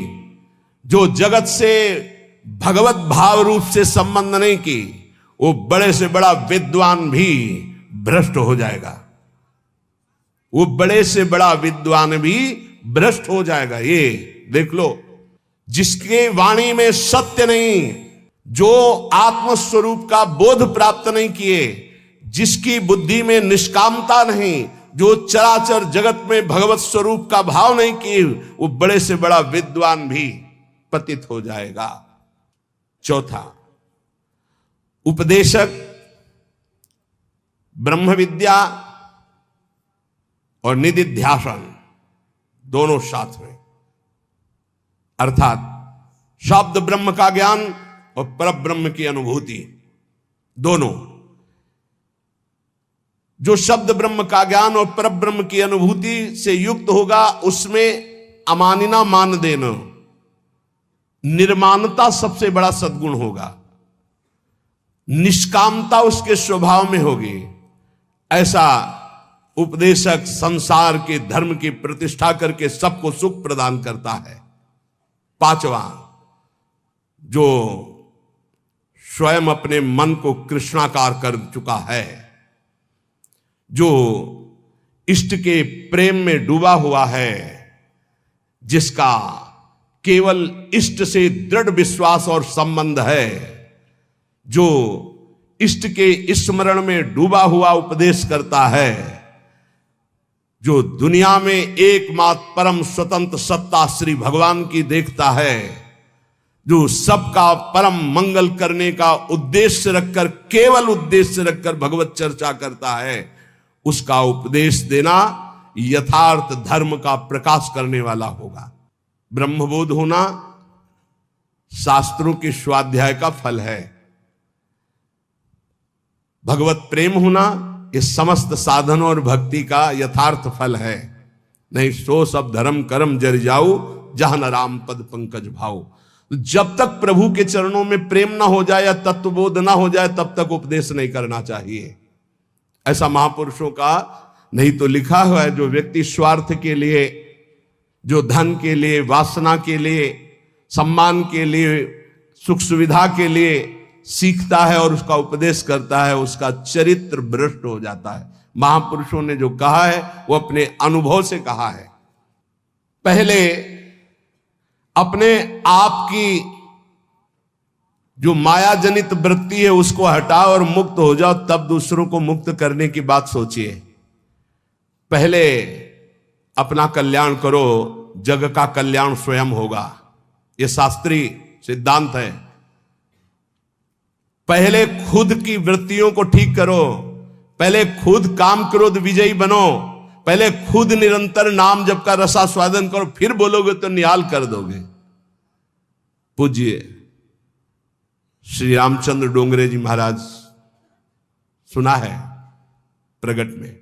जो जगत से भगवत भाव रूप से संबंध नहीं की, वो बड़े से बड़ा विद्वान भी भ्रष्ट हो जाएगा। वो बड़े से बड़ा विद्वान भी भ्रष्ट हो जाएगा। ये देख लो, जिसके वाणी में सत्य नहीं, जो आत्मस्वरूप का बोध प्राप्त नहीं किए, जिसकी बुद्धि में निष्कामता नहीं, जो चराचर जगत में भगवत स्वरूप का भाव नहीं किए, वो बड़े से बड़ा विद्वान भी पतित हो जाएगा। चौथा, उपदेशक ब्रह्म विद्या और निदिध्यासन दोनों साथ में, अर्थात शब्द ब्रह्म का ज्ञान और परब्रह्म की अनुभूति दोनों। जो शब्द ब्रह्म का ज्ञान और परब्रह्म की अनुभूति से युक्त होगा, उसमें अमानिना मान देना, निर्माणता सबसे बड़ा सद्गुण होगा, निष्कामता उसके स्वभाव में होगी। ऐसा उपदेशक संसार के धर्म की प्रतिष्ठा करके सबको सुख प्रदान करता है। पांचवा, जो स्वयं अपने मन को कृष्णाकार कर चुका है, जो इष्ट के प्रेम में डूबा हुआ है, जिसका केवल इष्ट से दृढ़ विश्वास और संबंध है, जो इष्ट के स्मरण में डूबा हुआ उपदेश करता है, जो दुनिया में एकमात्र परम स्वतंत्र सत्ता श्री भगवान की देखता है, जो सबका परम मंगल करने का उद्देश्य रखकर, केवल उद्देश्य रखकर भगवत चर्चा करता है, उसका उपदेश देना यथार्थ धर्म का प्रकाश करने वाला होगा। ब्रह्मबोध होना शास्त्रों के स्वाध्याय का फल है। भगवत प्रेम होना इस समस्त साधन और भक्ति का यथार्थ फल है। नहीं सो सब धर्म कर्म जर जाऊ, जहां न राम पद पंकज भाऊ। जब तक प्रभु के चरणों में प्रेम ना हो जाए या तत्वबोध ना हो जाए, तब तक उपदेश नहीं करना चाहिए। ऐसा महापुरुषों का नहीं तो लिखा हुआ है। जो व्यक्ति स्वार्थ के लिए, जो धन के लिए, वासना के लिए, सम्मान के लिए, सुख सुविधा के लिए सीखता है और उसका उपदेश करता है, उसका चरित्र भ्रष्ट हो जाता है। महापुरुषों ने जो कहा है वो अपने अनुभव से कहा है। पहले अपने आप की जो माया जनित वृत्ति है उसको हटाओ और मुक्त हो जाओ, तब दूसरों को मुक्त करने की बात सोचिए। पहले अपना कल्याण करो, जग का कल्याण स्वयं होगा। यह शास्त्रीय सिद्धांत है। पहले खुद की वृत्तियों को ठीक करो, पहले खुद काम क्रोध विजयी बनो, पहले खुद निरंतर नाम जप का रसास्वादन करो, फिर बोलोगे तो निहाल कर दोगे। पूज्य श्री रामचंद्र डोंगरे जी महाराज, सुना है प्रगट में,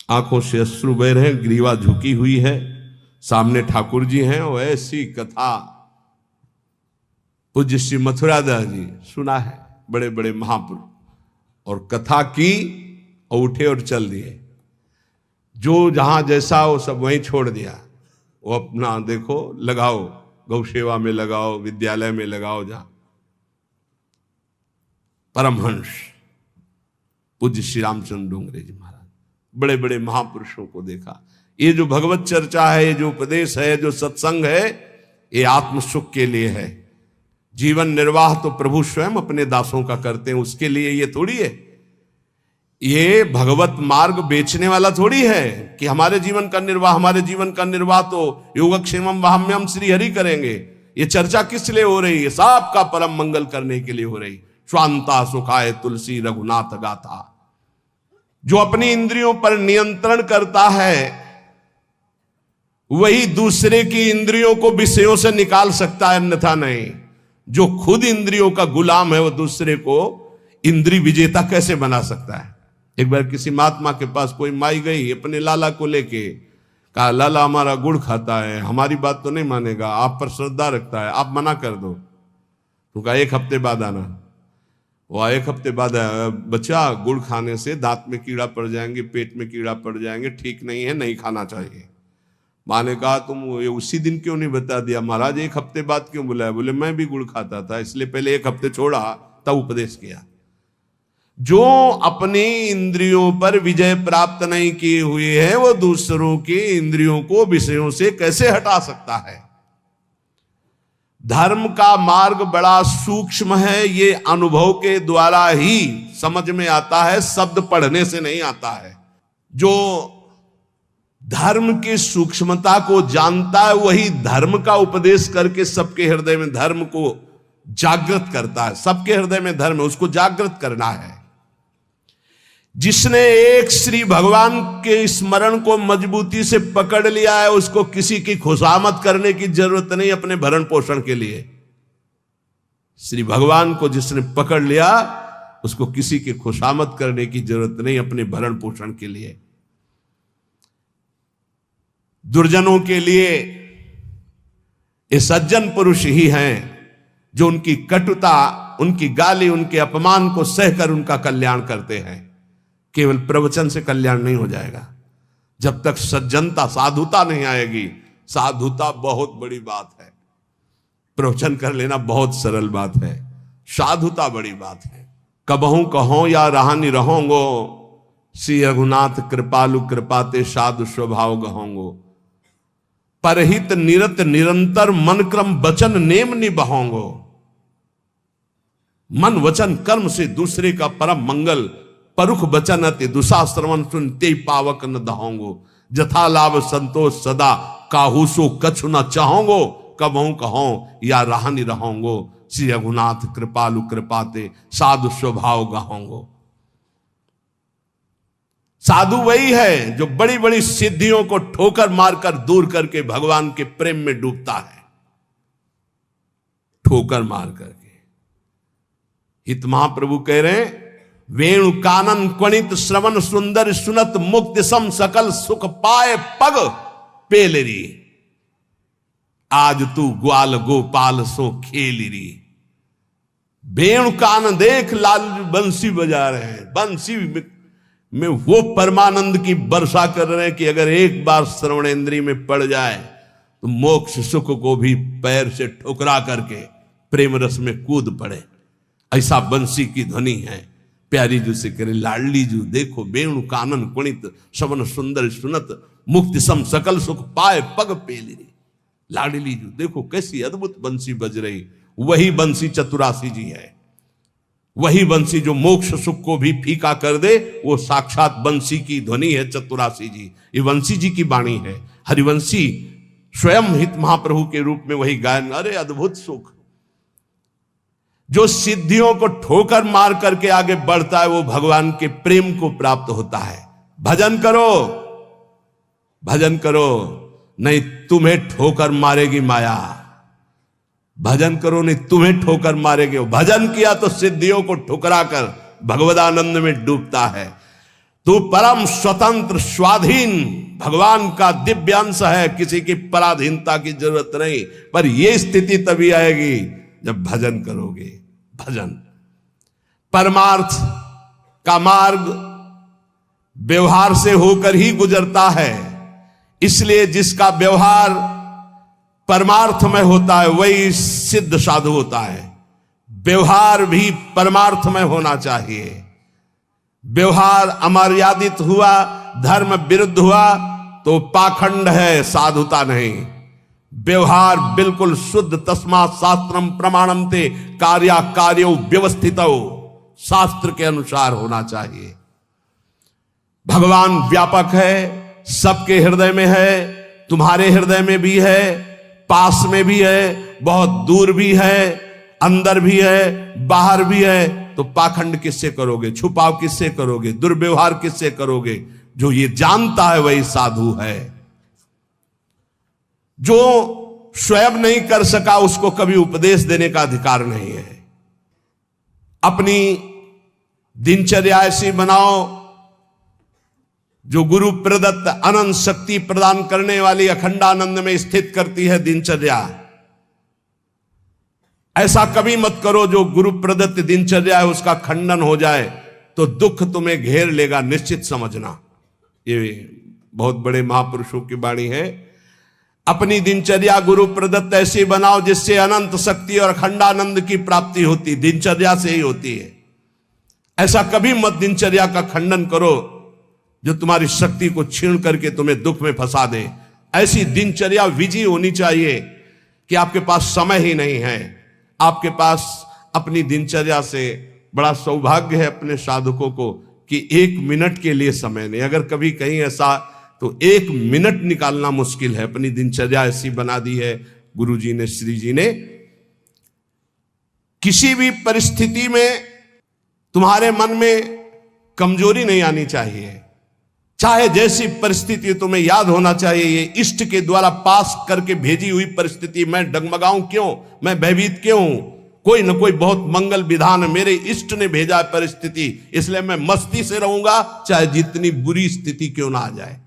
आंखों से अश्रु बह रहे हैं, ग्रीवा झुकी हुई है, सामने ठाकुर जी हैं, और ऐसी कथा पूज्य श्री मथुरादास जी, सुना है, बड़े बड़े महापुरुष, और कथा की और उठे और चल दिए। जो जहां जैसा वो सब वहीं छोड़ दिया, वो अपना देखो लगाओ, गौ सेवा में लगाओ, विद्यालय में लगाओ, जहां परमहंस पूज्य श्री रामचंद्र डोंगरे जी महाराज, बड़े बड़े महापुरुषों को देखा। ये जो भगवत चर्चा है, ये जो उपदेश है, जो सत्संग है, ये आत्म सुख के लिए है। जीवन निर्वाह तो प्रभु स्वयं अपने दासों का करते हैं, उसके लिए ये थोड़ी है। ये भगवत मार्ग बेचने वाला थोड़ी है कि हमारे जीवन का निर्वाह, हमारे जीवन का निर्वाह तो योगक्षेमम वाहम्यम श्री हरि करेंगे। ये चर्चा किस लिए हो रही है? सबका परम मंगल करने के लिए हो रही। स्वांता सुखाय तुलसी रघुनाथ गाथा। जो अपनी इंद्रियों पर नियंत्रण करता है वही दूसरे की इंद्रियों को विषयों से निकाल सकता है, अन्यथा नहीं। जो खुद इंद्रियों का गुलाम है वो दूसरे को इंद्रिय विजेता कैसे बना सकता है? एक बार किसी महात्मा के पास कोई माई गई अपने लाला को लेके, कहा लाला हमारा गुड़ खाता है, हमारी बात तो नहीं मानेगा, आप पर श्रद्धा रखता है, आप मना कर दो। तो कहा 1 हफ्ते बाद आना। वो 1 हफ्ते बाद आया, बच्चा गुड़ खाने से दांत में कीड़ा पड़ जाएंगे, पेट में कीड़ा पड़ जाएंगे, ठीक नहीं है, नहीं खाना चाहिए। माँ ने कहा तुम उसी दिन क्यों नहीं बता दिया? महाराज 1 हफ्ते बाद क्यों बुलाया? बोले मैं भी गुड़ खाता था, इसलिए पहले 1 हफ्ते छोड़ा तब उपदेश किया। जो अपनी इंद्रियों पर विजय प्राप्त नहीं किए हुए है वो दूसरों की इंद्रियों को विषयों से कैसे हटा सकता है? धर्म का मार्ग बड़ा सूक्ष्म है, ये अनुभव के द्वारा ही समझ में आता है, शब्द पढ़ने से नहीं आता है। जो धर्म की सूक्ष्मता को जानता है वही धर्म का उपदेश करके सबके हृदय में धर्म को जागृत करता है। सबके हृदय में धर्म है, उसको जागृत करना है। जिसने एक श्री भगवान के स्मरण को मजबूती से पकड़ लिया है उसको किसी की खुशामद करने की जरूरत नहीं अपने भरण पोषण के लिए। श्री भगवान को जिसने पकड़ लिया उसको किसी की खुशामद करने की जरूरत नहीं अपने भरण पोषण के लिए। दुर्जनों के लिए ये सज्जन पुरुष ही हैं जो उनकी कटुता, उनकी गाली, उनके अपमान को सहकर उनका कल्याण करते हैं। केवल प्रवचन से कल्याण नहीं हो जाएगा जब तक सज्जनता, साधुता नहीं आएगी। साधुता बहुत बड़ी बात है, प्रवचन कर लेना बहुत सरल बात है, साधुता बड़ी बात है। कबहू कहो या रहानी रहोंगो, श्री रघुनाथ कृपालु कृपाते साधु स्वभाव गहोंगो। परहित निरत निरंतर मन क्रम वचन नेम निभाओंगो। मन वचन कर्म से दूसरे का परम मंगल, परुख बचन अति दुशाश्रवण सुनते पावक न दहोंगो। जथा लाभ संतोष सदा काहूसो कछु न चाहोंगो। कबहू कहो या रहानी रहोंगो, श्री रघुनाथ कृपालु कृपाते साधु स्वभाव गहोंगो। साधु वही है जो बड़ी बड़ी सिद्धियों को ठोकर मारकर दूर करके भगवान के प्रेम में डूबता है, ठोकर मार करके। हित महाप्रभु कह रहे हैं, वेणु कानन क्वणित श्रवण सुंदर सुनत मुक्ति सम सकल सुख पाए पग पेलरी। आज तू ग्वाल गोपाल सो खेलरी। वेणु कान देख लाल बंसी बजा रहे हैं, बंसी में वो परमानंद की वर्षा कर रहे हैं कि अगर एक बार श्रवणेंद्रिय में पड़ जाए तो मोक्ष सुख को भी पैर से ठुकरा करके प्रेम रस में कूद पड़े। ऐसा बंसी की ध्वनि है। प्यारी जू से करे लाडली जू देखो, वेणु कानन कुणित श्रवण सुंदर सुनत मुक्ति सम सकल सुख पाए पग पेली। लाडली जू देखो कैसी अद्भुत बंसी बज रही। वही बंसी चतुरासी जी है, वही बंसी जो मोक्ष सुख को भी फीका कर दे, वो साक्षात बंसी की ध्वनि है चतुरासी जी। ये बंसी जी की वाणी है। हरिवंशी स्वयं हित महाप्रभु के रूप में वही गायन। अरे अद्भुत सुख। जो सिद्धियों को ठोकर मार करके आगे बढ़ता है वो भगवान के प्रेम को प्राप्त होता है। भजन करो, भजन करो, नहीं तुम्हें ठोकर मारेगी माया। भजन करो, नहीं तुम्हें ठोकर मारेगी। भजन किया तो सिद्धियों को ठुकरा कर भगवदानंद में डूबता है। तू परम स्वतंत्र स्वाधीन भगवान का दिव्य अंश है, किसी की पराधीनता की जरूरत नहीं। पर यह स्थिति तभी आएगी जब भजन करोगे। भजन परमार्थ का मार्ग व्यवहार से होकर ही गुजरता है, इसलिए जिसका व्यवहार परमार्थ में होता है वही सिद्ध साधु होता है। व्यवहार भी परमार्थ में होना चाहिए। व्यवहार अमर्यादित हुआ, धर्म विरुद्ध हुआ तो पाखंड है, साधुता नहीं। व्यवहार बिल्कुल शुद्ध, तस्मात् शास्त्रम प्रमाणन्ते कार्या कार्यो व्यवस्थितो, शास्त्र के अनुसार होना चाहिए। भगवान व्यापक है, सबके हृदय में है, तुम्हारे हृदय में भी है, पास में भी है, बहुत दूर भी है, अंदर भी है, बाहर भी है। तो पाखंड किससे करोगे, छुपाव किससे करोगे, दुर्व्यवहार किससे करोगे? जो ये जानता है वही साधु है। जो स्वयं नहीं कर सका उसको कभी उपदेश देने का अधिकार नहीं है। अपनी दिनचर्या ऐसी बनाओ जो गुरु प्रदत्त अनंत शक्ति प्रदान करने वाली अखंडानंद में स्थित करती है दिनचर्या। ऐसा कभी मत करो जो गुरु प्रदत्त दिनचर्या है उसका खंडन हो जाए तो दुख तुम्हें घेर लेगा, निश्चित समझना। ये बहुत बड़े महापुरुषों की वाणी है। अपनी दिनचर्या गुरु प्रदत्त ऐसी बनाओ जिससे अनंत शक्ति और अखंडानंद की प्राप्ति होती, दिनचर्या से ही होती है। ऐसा कभी मत दिनचर्या का खंडन करो जो तुम्हारी शक्ति को छीन करके तुम्हें दुख में फंसा दे। ऐसी दिनचर्या विजयी होनी चाहिए कि आपके पास समय ही नहीं है। आपके पास अपनी दिनचर्या से बड़ा सौभाग्य है अपने साधकों को कि 1 मिनट के लिए समय नहीं। अगर कभी कहीं ऐसा तो 1 मिनट निकालना मुश्किल है। अपनी दिनचर्या ऐसी बना दी है गुरुजी ने, श्री जी ने। किसी भी परिस्थिति में तुम्हारे मन में कमजोरी नहीं आनी चाहिए। चाहे जैसी परिस्थिति, तुम्हें याद होना चाहिए ये इष्ट के द्वारा पास करके भेजी हुई परिस्थिति। मैं डगमगाऊं क्यों, मैं भयभीत क्यों? कोई न कोई बहुत मंगल विधान मेरे इष्ट ने भेजा है परिस्थिति, इसलिए मैं मस्ती से रहूंगा चाहे जितनी बुरी स्थिति क्यों ना आ जाए।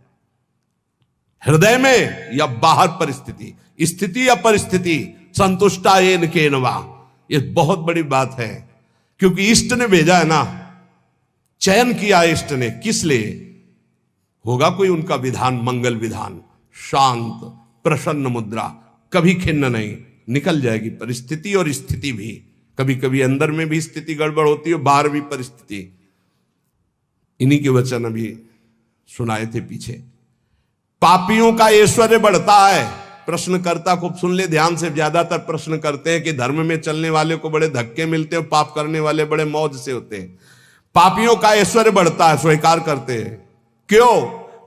हृदय में या बाहर परिस्थिति, स्थिति या परिस्थिति, संतुष्टा येन केनवा, ये बहुत बड़ी बात है। क्योंकि इष्ट ने भेजा है ना, चयन किया इष्ट ने। किस लिए? होगा कोई उनका विधान, मंगल विधान। शांत प्रसन्न मुद्रा, कभी खिन्न नहीं, निकल जाएगी परिस्थिति और स्थिति भी। कभी कभी अंदर में भी स्थिति गड़बड़ होती है, बाहर भी परिस्थिति। इन्हीं के वचन अभी सुनाए थे पीछे। पापियों का ऐश्वर्य बढ़ता है। प्रश्नकर्ता खूब सुन ले ध्यान से। ज्यादातर प्रश्न करते हैं कि धर्म में चलने वाले को बड़े धक्के मिलते हैं, पाप करने वाले बड़े मौज से होते हैं। पापियों का ऐश्वर्य बढ़ता है, स्वीकार करते हैं। क्यों?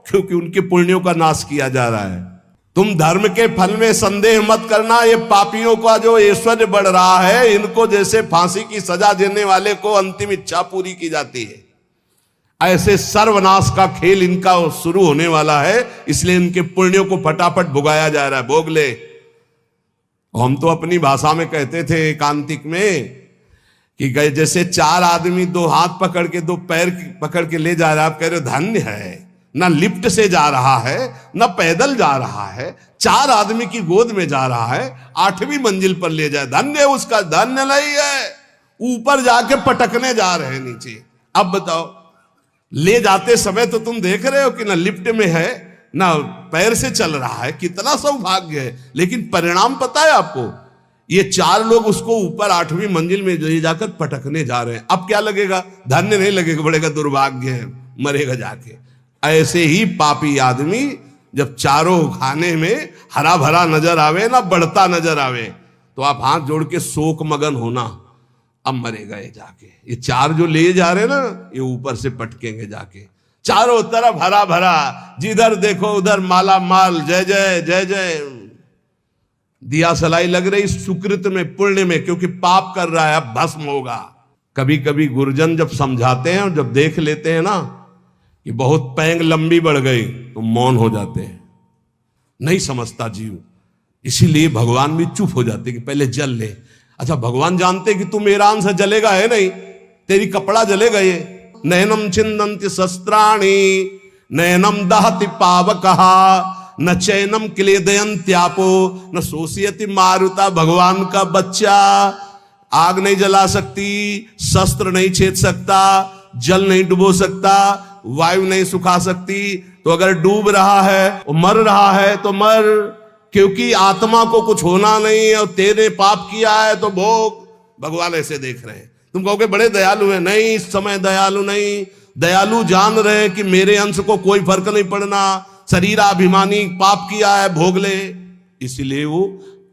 क्योंकि उनके पुण्यों का नाश किया जा रहा है। तुम धर्म के फल में संदेह मत करना। ये पापियों का जो ऐश्वर्य बढ़ रहा है, इनको जैसे फांसी की सजा देने वाले को अंतिम इच्छा पूरी की जाती है, ऐसे सर्वनाश का खेल इनका शुरू होने वाला है। इसलिए इनके पुण्यों को फटाफट भुगाया जा रहा है। भोग ले। हम तो अपनी भाषा में कहते थे एकांतिक में कि गए जैसे 4 आदमी 2 हाथ पकड़ के 2 पैर पकड़ के ले जा रहा है। आप कह रहे हो धन्य है, ना लिफ्ट से जा रहा है, ना पैदल जा रहा है, 4 आदमी की गोद में जा रहा है, 8वीं मंजिल पर ले जाए, धन्य है उसका। धन्य नहीं है, ऊपर जाके पटकने जा रहे हैं नीचे। अब बताओ, ले जाते समय तो तुम देख रहे हो कि ना लिफ्ट में है ना पैर से चल रहा है, कितना सौभाग्य है। लेकिन परिणाम पता है आपको? ये 4 लोग उसको ऊपर 8वीं मंजिल में ले जाकर पटकने जा रहे हैं। अब क्या लगेगा? धन्य नहीं लगेगा, बड़ेगा दुर्भाग्य है, मरेगा जाके। ऐसे ही पापी आदमी जब चारों खाने में हरा भरा नजर आवे ना बढ़ता नजर आवे तो आप हाथ जोड़ के शोक मगन होना, अब मरेगा ये जाके। ये 4 जो ले जा रहे ना, ये ऊपर से पटकेंगे जाके। चारों तरफ हरा भरा, जिधर देखो उधर माला माल, जय जय जय जय। दिया सलाई लग रही सुकृत में, पुण्य में, क्योंकि पाप कर रहा है, अब भस्म होगा। कभी कभी गुरुजन जब समझाते हैं और जब देख लेते हैं ना कि बहुत पैंग लंबी बढ़ गई तो मौन हो जाते हैं, नहीं समझता जीव। इसीलिए भगवान भी चुप हो जाते कि पहले जल ले। अच्छा, भगवान जानते कि तू मेरा अंश जलेगा, है नहीं, तेरी कपड़ा जलेगा ये। नयनम छिंदन्ति शस्त्राणि नयनम दहति पावकहा न चैनम क्लेदयन्त्यापो न शोषयति मारुता। भगवान का बच्चा आग नहीं जला सकती, शस्त्र नहीं छेद सकता, जल नहीं डुबो सकता, वायु नहीं सुखा सकती। तो अगर डूब रहा है, मर रहा है तो मर, क्योंकि आत्मा को कुछ होना नहीं है और तेरे पाप किया है तो भोग। भगवान ऐसे देख रहे हैं। तुम कहोगे बड़े दयालु है, नहीं, इस समय दयालु नहीं। दयालु जान रहे कि मेरे अंश को कोई फर्क नहीं पड़ना, शरीराभिमानी पाप किया है, भोग ले। इसलिए वो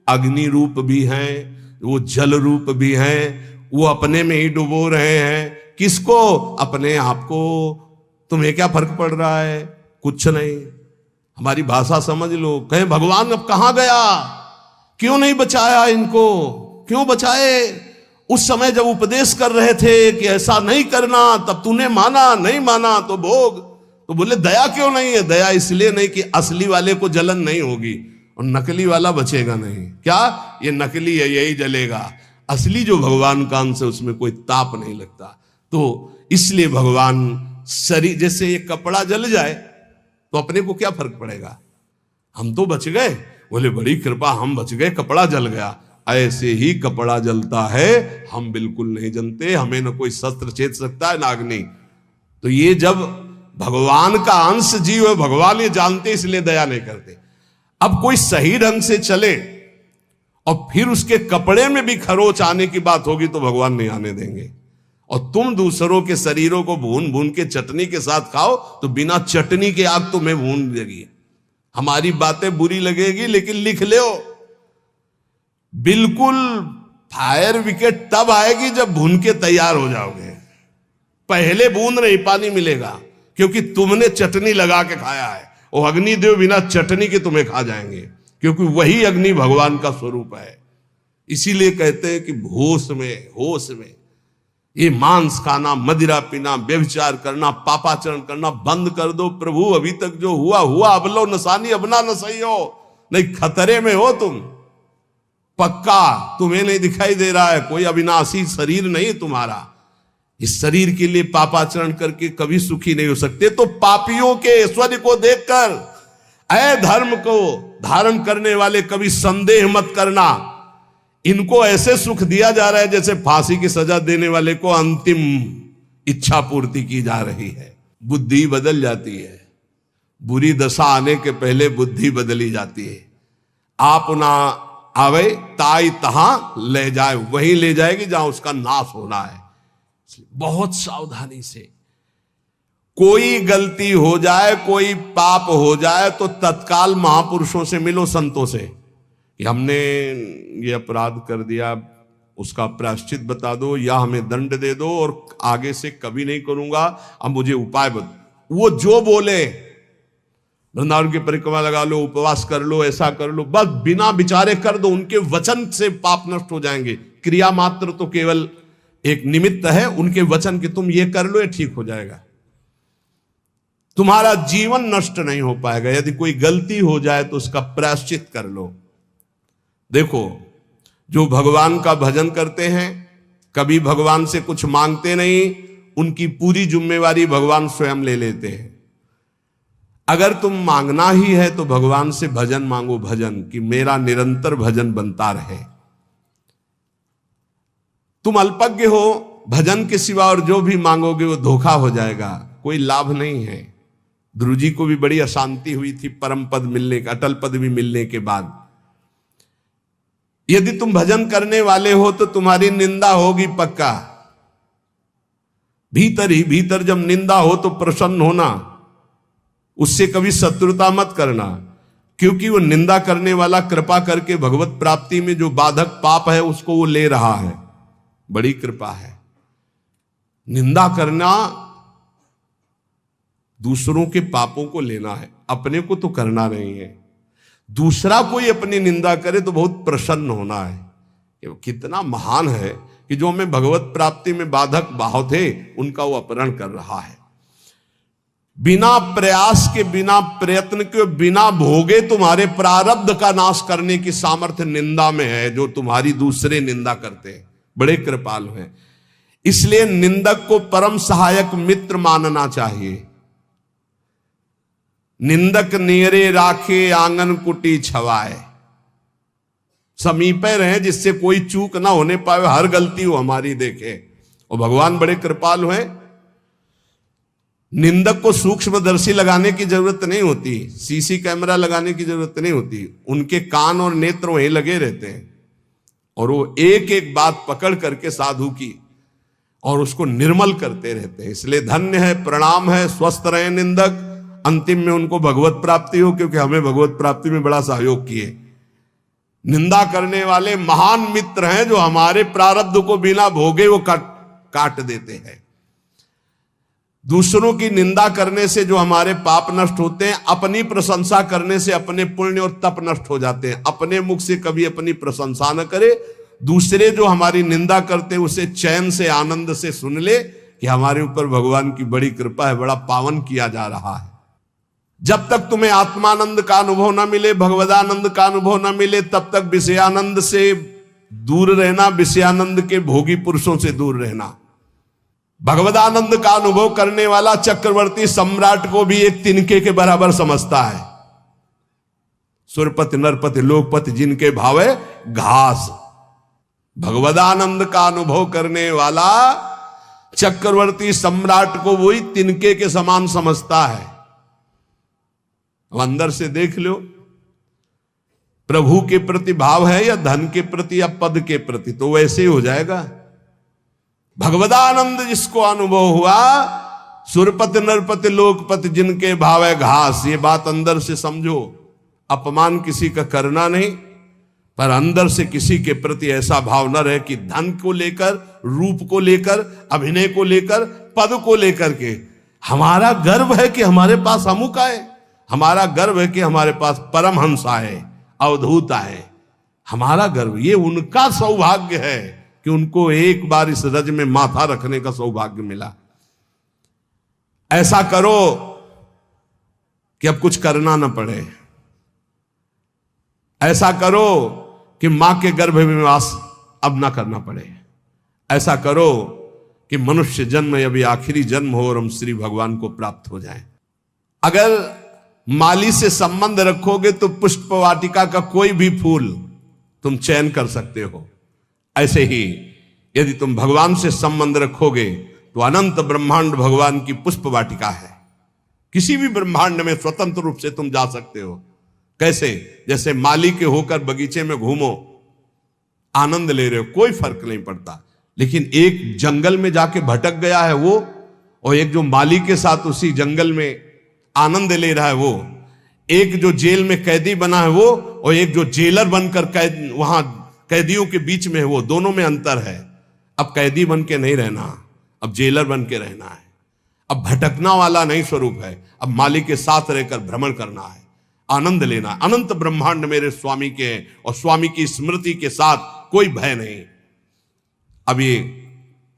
अग्नि रूप भी हैं, वो जल रूप भी हैं, वो अपने में ही डुबो रहे हैं। किसको? अपने आप को। तुम्हें क्या फर्क पड़ रहा है? कुछ नहीं। हमारी भाषा समझ लो। कहें भगवान अब कहां गया, क्यों नहीं बचाया इनको, क्यों बचाए? उस समय जब उपदेश कर रहे थे कि ऐसा नहीं करना, तब तूने माना, नहीं माना तो भोग। तो बोले दया क्यों नहीं है? दया इसलिए नहीं कि असली वाले को जलन नहीं होगी और नकली वाला बचेगा नहीं। क्या ये नकली है, यही जलेगा। असली जो भगवान का अंश है उसमें कोई ताप नहीं लगता। तो इसलिए भगवान शरीर, जैसे ये कपड़ा जल जाए तो अपने को क्या फर्क पड़ेगा, हम तो बच गए। बोले बड़ी कृपा, हम बच गए, कपड़ा जल गया। ऐसे ही कपड़ा जलता है, हम बिल्कुल नहीं जनते, हमें न कोई शस्त्र छेद सकता है, ना अग्नि। तो ये जब भगवान का अंश जीव है, भगवान ये जानते, इसलिए दया नहीं करते। अब कोई सही ढंग से चले और फिर उसके कपड़े में भी खरोच आने की बात होगी तो भगवान नहीं आने देंगे। और तुम दूसरों के शरीरों को भून भून के चटनी के साथ खाओ तो बिना चटनी के आग तुम्हें भून देगी। हमारी बातें बुरी लगेगी, लेकिन लिख लो, बिल्कुल फायर विकेट तब आएगी जब भून के तैयार हो जाओगे। पहले बूंद नहीं पानी मिलेगा, क्योंकि तुमने चटनी लगा के खाया है। और अग्निदेव बिना चटनी के तुम्हें खा जाएंगे, क्योंकि वही अग्नि भगवान का स्वरूप है। इसीलिए कहते हैं कि होश में ये मांस खाना, मदिरा पीना, व्यभिचार करना, पापाचरण करना बंद कर दो। प्रभु अभी तक जो हुआ अब लो नसानी, अब ना नसई हो, नहीं खतरे में हो तुम पक्का। तुम्हें नहीं दिखाई दे रहा है, कोई अविनाशी शरीर नहीं तुम्हारा। इस शरीर के लिए पापाचरण करके कभी सुखी नहीं हो सकते। तो पापियों के ऐश्वर्य को देखकर, अधर्म को धारण करने वाले कभी संदेह मत करना। इनको ऐसे सुख दिया जा रहा है जैसे फांसी की सजा देने वाले को अंतिम इच्छा पूर्ति की जा रही है। बुद्धि बदल जाती है, बुरी दशा आने के पहले बुद्धि बदली जाती है। आप ना आवे ताई तहां ले जाए, वहीं ले जाएगी जहां उसका नाश होना है। बहुत सावधानी से, कोई गलती हो जाए, कोई पाप हो जाए तो तत्काल महापुरुषों से मिलो, संतों से, कि हमने ये अपराध कर दिया, उसका प्रायश्चित बता दो या हमें दंड दे दो और आगे से कभी नहीं करूंगा, अब मुझे उपाय बता। वो जो बोले, वृंदावन की परिक्रमा लगा लो, उपवास कर लो, ऐसा कर लो, बस बिना विचारे कर दो। उनके वचन से पाप नष्ट हो जाएंगे। क्रिया मात्र तो केवल एक निमित्त है, उनके वचन के तुम ये कर लो, ये ठीक हो जाएगा। तुम्हारा जीवन नष्ट नहीं हो पाएगा। यदि कोई गलती हो जाए तो उसका प्रायश्चित कर लो। देखो, जो भगवान का भजन करते हैं, कभी भगवान से कुछ मांगते नहीं, उनकी पूरी जिम्मेवारी भगवान स्वयं ले लेते हैं। अगर तुम मांगना ही है तो भगवान से भजन मांगो, भजन कि मेरा निरंतर भजन बनता रहे। तुम अल्पज्ञ हो, भजन के सिवा और जो भी मांगोगे वो धोखा हो जाएगा, कोई लाभ नहीं है। ध्रुव जी को भी बड़ी अशांति हुई थी परम पद मिलने, अटल पद भी मिलने के बाद। यदि तुम भजन करने वाले हो तो तुम्हारी निंदा होगी पक्का। भीतर ही भीतर जब निंदा हो तो प्रसन्न होना, उससे कभी शत्रुता मत करना, क्योंकि वो निंदा करने वाला कृपा करके भगवत प्राप्ति में जो बाधक पाप है उसको वो ले रहा है। बड़ी कृपा है। निंदा करना दूसरों के पापों को लेना है, अपने को तो करना नहीं है। दूसरा कोई अपनी निंदा करे तो बहुत प्रसन्न होना है कि वो कितना महान है कि जो हमें भगवत प्राप्ति में बाधक भाव थे उनका वो अपहरण कर रहा है। बिना प्रयास के, बिना प्रयत्न के, बिना भोगे तुम्हारे प्रारब्ध का नाश करने की सामर्थ्य निंदा में है, जो तुम्हारी दूसरे निंदा करते हैं। बड़े कृपालु हैं। इसलिए निंदक को परम सहायक मित्र मानना चाहिए। निंदक नेरे राखे आंगन कुटी छवाए, समीपे रहे जिससे कोई चूक ना होने पाए, हर गलती वो हमारी देखे। और भगवान बड़े कृपालु हैं। निंदक को सूक्ष्मदर्शी लगाने की जरूरत नहीं होती, सीसी कैमरा लगाने की जरूरत नहीं होती। उनके कान और नेत्र वहीं लगे रहते हैं और वो एक एक बात पकड़ करके साधु की और उसको निर्मल करते रहते हैं। इसलिए धन्य है, प्रणाम है, स्वस्थ रहे निंदक, अंतिम में उनको भगवत प्राप्ति हो, क्योंकि हमें भगवत प्राप्ति में बड़ा सहयोग किए। निंदा करने वाले महान मित्र हैं जो हमारे प्रारब्ध को बिना भोगे वो काट देते हैं। दूसरों की निंदा करने से जो हमारे पाप नष्ट होते हैं, अपनी प्रशंसा करने से अपने पुण्य और तप नष्ट हो जाते हैं। अपने मुख से कभी अपनी प्रशंसा न करे, दूसरे जो हमारी निंदा करते हैं उसे चैन से, आनंद से सुन ले कि हमारे ऊपर भगवान की बड़ी कृपा है, बड़ा पावन किया जा रहा है। जब तक तुम्हें आत्मानंद का अनुभव न मिले, भगवदानंद का अनुभव न मिले, तब तक विषयानंद से दूर रहना, विषयानंद के भोगी पुरुषों से दूर रहना। भगवदानंद का अनुभव करने वाला चक्रवर्ती सम्राट को भी एक तिनके के बराबर समझता है। सुरपति नरपति लोकपति जिनके भावे घास। भगवदानंद का अनुभव करने वाला चक्रवर्ती सम्राट को वही तिनके के समान समझता है। अब अंदर से देख लो, प्रभु के प्रति भाव है या धन के प्रति या पद के प्रति, तो वैसे ही हो जाएगा। भगवदानंद जिसको अनुभव हुआ, सुरपति नरपति लोकपति जिनके भाव है घास, ये बात अंदर से समझो। अपमान किसी का करना नहीं, पर अंदर से किसी के प्रति ऐसा भाव न रहे कि धन को लेकर, रूप को लेकर, अभिनय को लेकर, पद को लेकर के हमारा गर्व है कि हमारे पास अमुक आए, हमारा गर्व है कि हमारे पास परमहंस आए, अवधूत आए। हमारा गर्व, ये उनका सौभाग्य है कि उनको एक बार इस रज में माथा रखने का सौभाग्य मिला। ऐसा करो कि अब कुछ करना न पड़े। ऐसा करो कि मां के गर्भ में वास अब ना करना पड़े। ऐसा करो कि मनुष्य जन्म अभी आखिरी जन्म हो और हम श्री भगवान को प्राप्त हो जाएं। अगर माली से संबंध रखोगे तो पुष्प वाटिका का कोई भी फूल तुम चयन कर सकते हो। ऐसे ही यदि तुम भगवान से संबंध रखोगे तो अनंत ब्रह्मांड भगवान की पुष्प वाटिका है। किसी भी ब्रह्मांड में स्वतंत्र रूप से तुम जा सकते हो। कैसे? जैसे माली के होकर बगीचे में घूमो, आनंद ले रहे हो, कोई फर्क नहीं पड़ता। लेकिन एक जंगल में जाके भटक गया है वो, और एक जो माली के साथ उसी जंगल में आनंद ले रहा है वो, एक जो जेल में कैदी बना है वो, और एक जो जेलर बनकर वहां कैदियों के बीच में है वो, दोनों में अंतर है। अब कैदी बन के नहीं रहना, अब जेलर बन के रहना है। अब भटकना वाला नहीं स्वरूप है, अब मालिक के साथ रहकर भ्रमण करना है, आनंद लेना। अनंत ब्रह्मांड मेरे स्वामी के हैं और स्वामी की स्मृति के साथ कोई भय नहीं। अब ये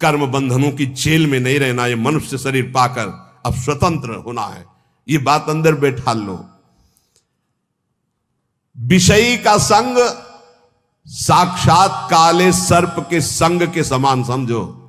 कर्म बंधनों की जेल में नहीं रहना, ये मनुष्य शरीर पाकर अब स्वतंत्र होना है। ये बात अंदर बैठा लो। विषयी का संग साक्षात काले सर्प के संग के समान समझो।